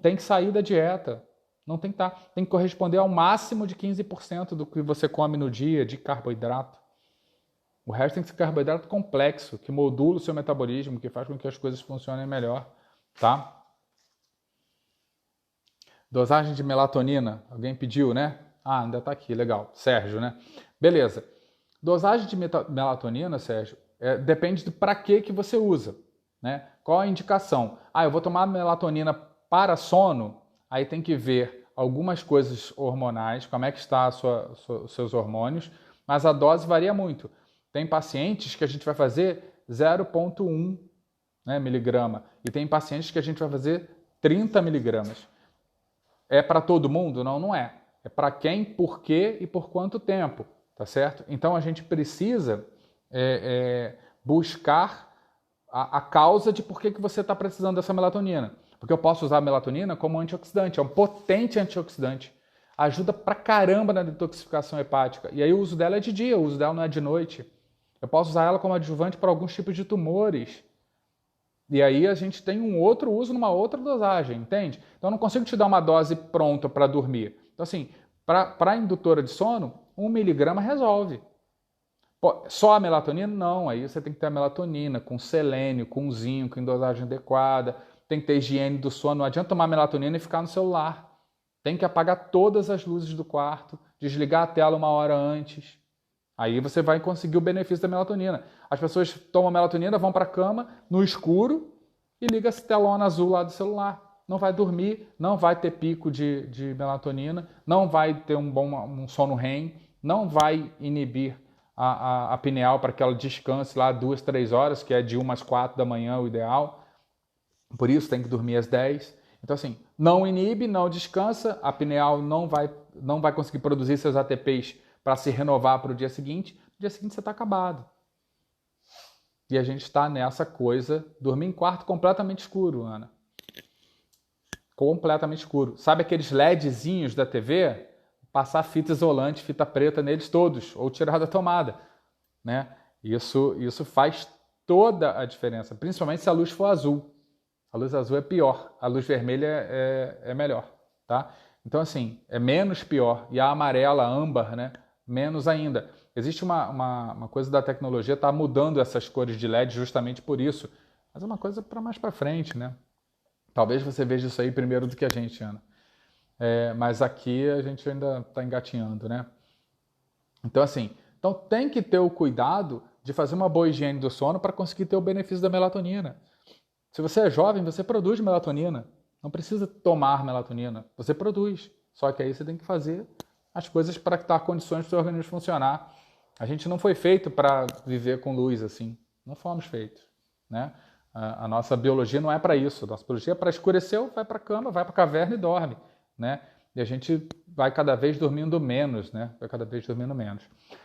Speaker 1: tem que sair da dieta. Não tem que estar. Tem que corresponder ao máximo de 15% do que você come no dia de carboidrato. O resto tem que ser carboidrato complexo, que modula o seu metabolismo, que faz com que as coisas funcionem melhor, tá? Dosagem de melatonina. Alguém pediu, né? Ah, ainda está aqui, legal. Sérgio, né? Beleza. Dosagem de melatonina, Sérgio, depende de para que você usa, né? Qual a indicação? Ah, eu vou tomar melatonina para sono. Aí tem que ver algumas coisas hormonais, como é que está os seus hormônios, mas a dose varia muito. Tem pacientes que a gente vai fazer 0,1 miligrama e tem pacientes que a gente vai fazer 30 miligramas. É para todo mundo? Não, não é. É para quem, por quê e por quanto tempo, tá certo? Então a gente precisa buscar a causa de por que você está precisando dessa melatonina. Porque eu posso usar a melatonina como antioxidante, é um potente antioxidante. Ajuda pra caramba na detoxificação hepática. E aí o uso dela é de dia, o uso dela não é de noite. Eu posso usar ela como adjuvante para alguns tipos de tumores. E aí a gente tem um outro uso numa outra dosagem, entende? Então eu não consigo te dar uma dose pronta para dormir. Então assim, para a indutora de sono, 1 miligrama resolve. Só a melatonina? Não, aí você tem que ter a melatonina com selênio, com zinco, em dosagem adequada. Tem que ter higiene do sono. Não adianta tomar melatonina e ficar no celular. Tem que apagar todas as luzes do quarto, desligar a tela 1 hora antes. Aí você vai conseguir o benefício da melatonina. As pessoas tomam melatonina, vão para a cama no escuro e ligam essa telona azul lá do celular. Não vai dormir, não vai ter pico de melatonina, não vai ter um sono REM, não vai inibir a pineal para que ela descanse lá 2, 3 horas, que é de 1 às 4 da manhã o ideal. Por isso tem que dormir às 10. Então, assim, não inibe, não descansa, a pineal não vai conseguir produzir seus ATPs para se renovar para o dia seguinte. No dia seguinte você está acabado. E a gente está nessa coisa, dormir em quarto completamente escuro, Ana. Completamente escuro. Sabe aqueles LEDzinhos da TV? Passar fita isolante, fita preta neles todos, ou tirar da tomada, né? Isso faz toda a diferença, principalmente se a luz for azul. A luz azul é pior, a luz vermelha é melhor, tá? Então, assim, é menos pior. E a amarela, a âmbar, né? Menos ainda. Existe uma coisa da tecnologia, tá mudando essas cores de LED justamente por isso. Mas é uma coisa para mais para frente, né? Talvez você veja isso aí primeiro do que a gente, Ana. Mas aqui a gente ainda está engatinhando, né? Então, assim, tem que ter o cuidado de fazer uma boa higiene do sono para conseguir ter o benefício da melatonina. Se você é jovem, você produz melatonina. Não precisa tomar melatonina. Você produz. Só que aí você tem que fazer as coisas para dar condições para o seu organismo funcionar. A gente não foi feito para viver com luz assim. Não fomos feitos, né? A nossa biologia não é para isso. A nossa biologia é para escureceu, vai para a cama, vai para a caverna e dorme, né? E a gente vai cada vez dormindo menos, né? Vai cada vez dormindo menos.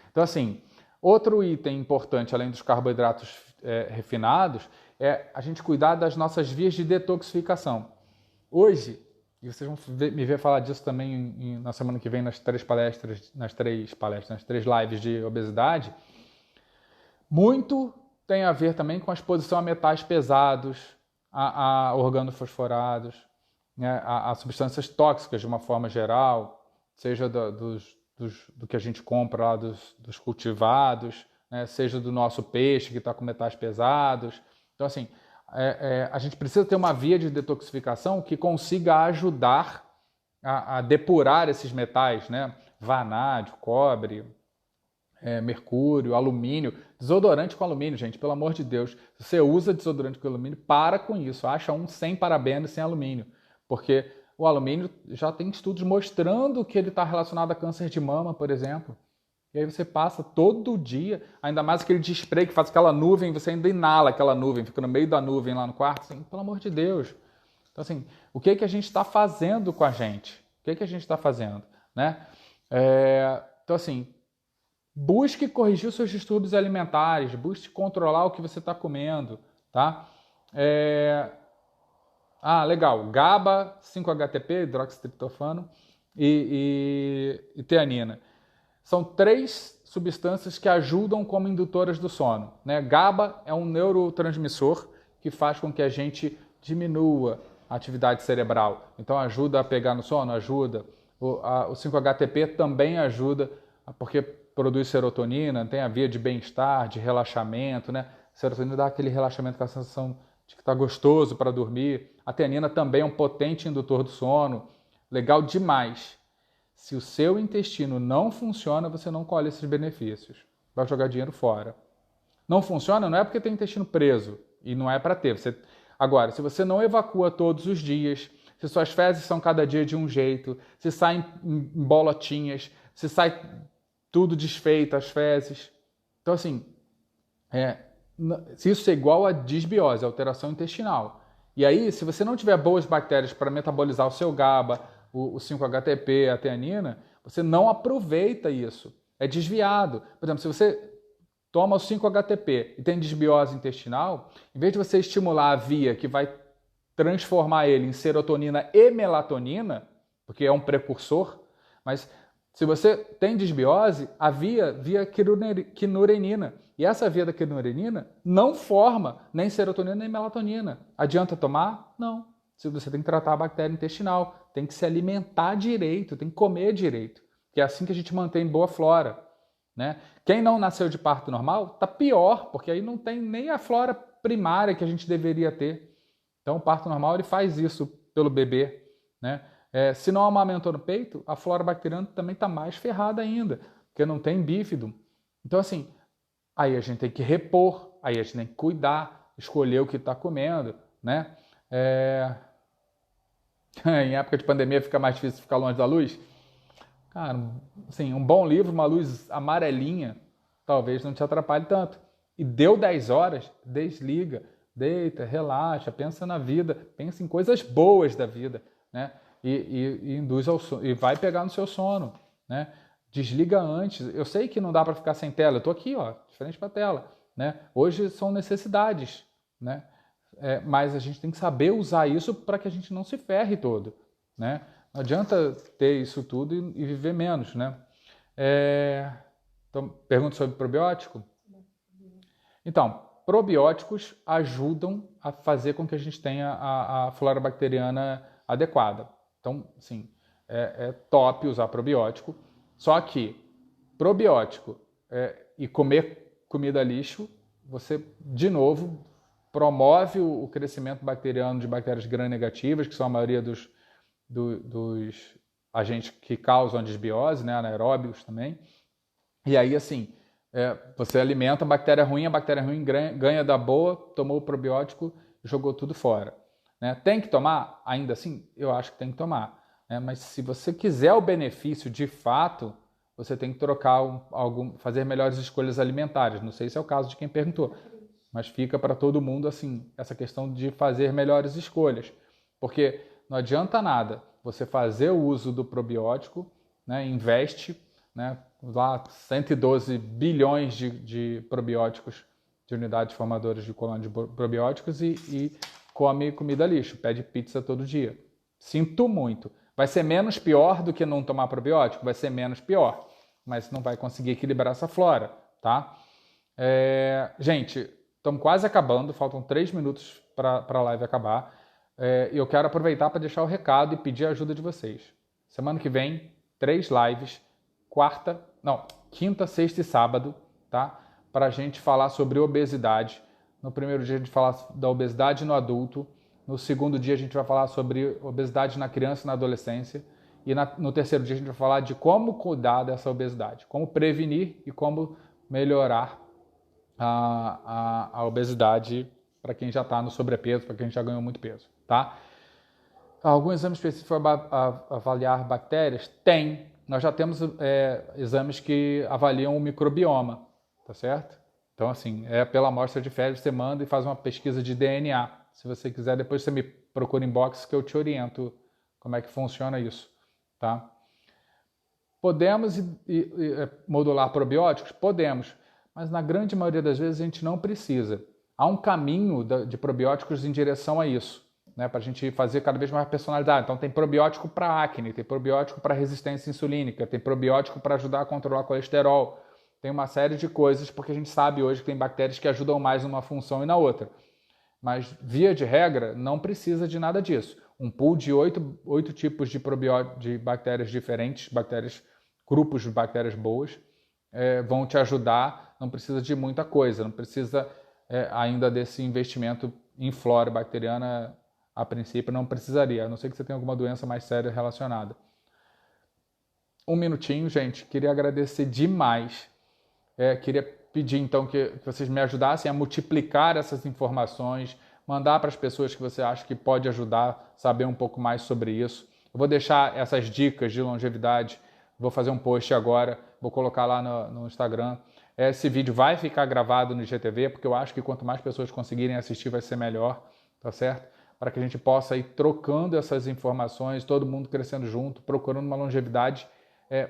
Speaker 1: Então, assim, outro item importante, além dos carboidratos refinados, é a gente cuidar das nossas vias de detoxificação. Hoje, e vocês vão me ver falar disso também na semana que vem nas três lives de obesidade, muito tem a ver também com a exposição a metais pesados, a organofosforados, né, a substâncias tóxicas de uma forma geral, seja do que a gente compra lá dos cultivados, né, seja do nosso peixe que está com metais pesados. Então, assim, a gente precisa ter uma via de detoxificação que consiga ajudar a depurar esses metais, né? Vanádio, cobre, mercúrio, alumínio. Desodorante com alumínio, gente, pelo amor de Deus. Se você usa desodorante com alumínio, para com isso. Acha um sem parabeno e sem alumínio. Porque o alumínio já tem estudos mostrando que ele está relacionado a câncer de mama, por exemplo. E aí você passa todo dia, ainda mais aquele de spray que faz aquela nuvem, você ainda inala aquela nuvem, fica no meio da nuvem lá no quarto, assim, pelo amor de Deus. Então, assim, o que a gente está fazendo com a gente? O que a gente está fazendo, né? Então, assim, busque corrigir os seus distúrbios alimentares, busque controlar o que você está comendo, tá? Legal, GABA, 5-HTP, hidroxitriptofano e teanina. São 3 substâncias que ajudam como indutoras do sono, né? GABA é um neurotransmissor que faz com que a gente diminua a atividade cerebral. Então ajuda a pegar no sono, ajuda. O 5-HTP também ajuda, porque produz serotonina, tem a via de bem-estar, de relaxamento, né? Serotonina dá aquele relaxamento com a sensação de que está gostoso para dormir. A teanina também é um potente indutor do sono. Legal demais. Se o seu intestino não funciona, você não colhe esses benefícios. Vai jogar dinheiro fora. Não funciona não é porque tem intestino preso e não é para ter. Agora, se você não evacua todos os dias, se suas fezes são cada dia de um jeito, se saem em bolotinhas, se sai tudo desfeito as fezes. Então, assim, se isso é igual a disbiose, alteração intestinal. E aí, se você não tiver boas bactérias para metabolizar o seu GABA, o 5-HTP, a teanina, você não aproveita isso. É desviado. Por exemplo, se você toma o 5-HTP e tem desbiose intestinal, em vez de você estimular a via que vai transformar ele em serotonina e melatonina, porque é um precursor, mas se você tem desbiose, a via quinurenina. E essa via da quinurenina não forma nem serotonina nem melatonina. Adianta tomar? Não. Você tem que tratar a bactéria intestinal, tem que se alimentar direito, tem que comer direito, que é assim que a gente mantém boa flora, né? Quem não nasceu de parto normal está pior, porque aí não tem nem a flora primária que a gente deveria ter. Então o parto normal ele faz isso pelo bebê, né? Se não amamentou no peito, a flora bacteriana também está mais ferrada ainda, porque não tem bífido. Então assim, aí a gente tem que repor, aí a gente tem que cuidar, escolher o que está comendo, né? Em época de pandemia fica mais difícil ficar longe da luz. Cara, assim, um bom livro, uma luz amarelinha, talvez não te atrapalhe tanto. E deu 10 horas, desliga. deita, relaxa, pensa na vida, pensa em coisas boas da vida, né? E induz ao sono, e vai pegar no seu sono, né? Desliga antes. Eu sei que não dá para ficar sem tela, eu estou aqui, ó, de frente para a tela, né? Hoje são necessidades, né? Mas a gente tem que saber usar isso para que a gente não se ferre todo, né? Não adianta ter isso tudo e viver menos, né? Então, pergunta sobre probiótico? Então, probióticos ajudam a fazer com que a gente tenha a flora bacteriana adequada. Então, sim, é top usar probiótico. Só que probiótico e comer comida lixo, você, de novo, promove o crescimento bacteriano de bactérias gram-negativas, que são a maioria dos agentes que causam a desbiose, né, anaeróbicos também. E aí, assim, você alimenta a bactéria ruim ganha da boa, tomou o probiótico e jogou tudo fora. Né? Tem que tomar? Ainda assim, eu acho que tem que tomar. Né? Mas se você quiser o benefício de fato, você tem que trocar fazer melhores escolhas alimentares. Não sei se é o caso de quem perguntou, mas fica para todo mundo assim essa questão de fazer melhores escolhas. Porque não adianta nada você fazer o uso do probiótico, né? Investe, né? Lá 112 bilhões de probióticos, de unidades formadoras de colônia de probióticos e come comida lixo, pede pizza todo dia. Sinto muito. Vai ser menos pior do que não tomar probiótico? Vai ser menos pior, mas não vai conseguir equilibrar essa flora, tá? Gente, estamos quase acabando, faltam 3 minutos para a live acabar. Eu quero aproveitar para deixar o recado e pedir a ajuda de vocês. Semana que vem, 3 lives, quinta, sexta e sábado, tá? Para a gente falar sobre obesidade. No primeiro dia a gente fala da obesidade no adulto. No segundo dia a gente vai falar sobre obesidade na criança e na adolescência. E no terceiro dia a gente vai falar de como cuidar dessa obesidade, como prevenir e como melhorar a obesidade para quem já está no sobrepeso, para quem já ganhou muito peso, tá? Algum exame específico para avaliar bactérias? Tem. Nós já temos exames que avaliam o microbioma, tá certo? Então, assim, pela amostra de fezes, você manda e faz uma pesquisa de DNA. Se você quiser, depois você me procura inbox que eu te oriento como é que funciona isso, tá? Podemos modular probióticos? Podemos, mas na grande maioria das vezes a gente não precisa. Há um caminho de probióticos em direção a isso, né, para a gente fazer cada vez mais personalizado. Então tem probiótico para acne, tem probiótico para resistência insulínica, tem probiótico para ajudar a controlar colesterol, tem uma série de coisas, porque a gente sabe hoje que tem bactérias que ajudam mais numa função e na outra. Mas, via de regra, não precisa de nada disso. Um pool de 8 tipos de bactérias diferentes, grupos de bactérias boas, vão te ajudar, não precisa de muita coisa, não precisa ainda desse investimento em flora bacteriana, a princípio não precisaria, a não ser que você tenha alguma doença mais séria relacionada. 1 minutinho, gente, queria agradecer demais, queria pedir então que vocês me ajudassem a multiplicar essas informações, mandar para as pessoas que você acha que pode ajudar a saber um pouco mais sobre isso. Eu vou deixar essas dicas de longevidade, vou fazer um post agora, vou colocar lá no Instagram. Esse vídeo vai ficar gravado no IGTV, porque eu acho que quanto mais pessoas conseguirem assistir vai ser melhor, tá certo? Para que a gente possa ir trocando essas informações, todo mundo crescendo junto, procurando uma longevidade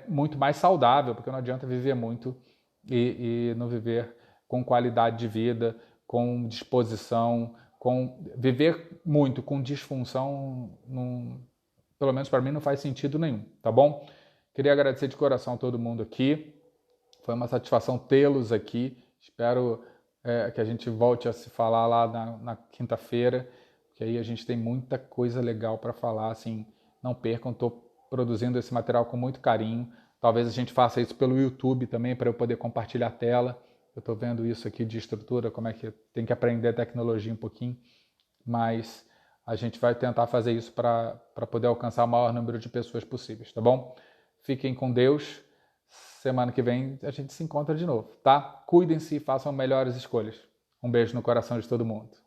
Speaker 1: muito mais saudável, porque não adianta viver muito e não viver com qualidade de vida, com disposição, viver muito com disfunção, pelo menos para mim não faz sentido nenhum, tá bom? Queria agradecer de coração a todo mundo aqui, foi uma satisfação tê-los aqui, espero que a gente volte a se falar lá na quinta-feira, que aí a gente tem muita coisa legal para falar, assim, não percam, estou produzindo esse material com muito carinho. Talvez a gente faça isso pelo YouTube também, para eu poder compartilhar a tela. Eu estou vendo isso aqui de estrutura, como é que tem que aprender tecnologia um pouquinho, mas a gente vai tentar fazer isso para poder alcançar o maior número de pessoas possíveis, tá bom? Fiquem com Deus. Semana que vem a gente se encontra de novo, tá? Cuidem-se e façam melhores escolhas. Um beijo no coração de todo mundo.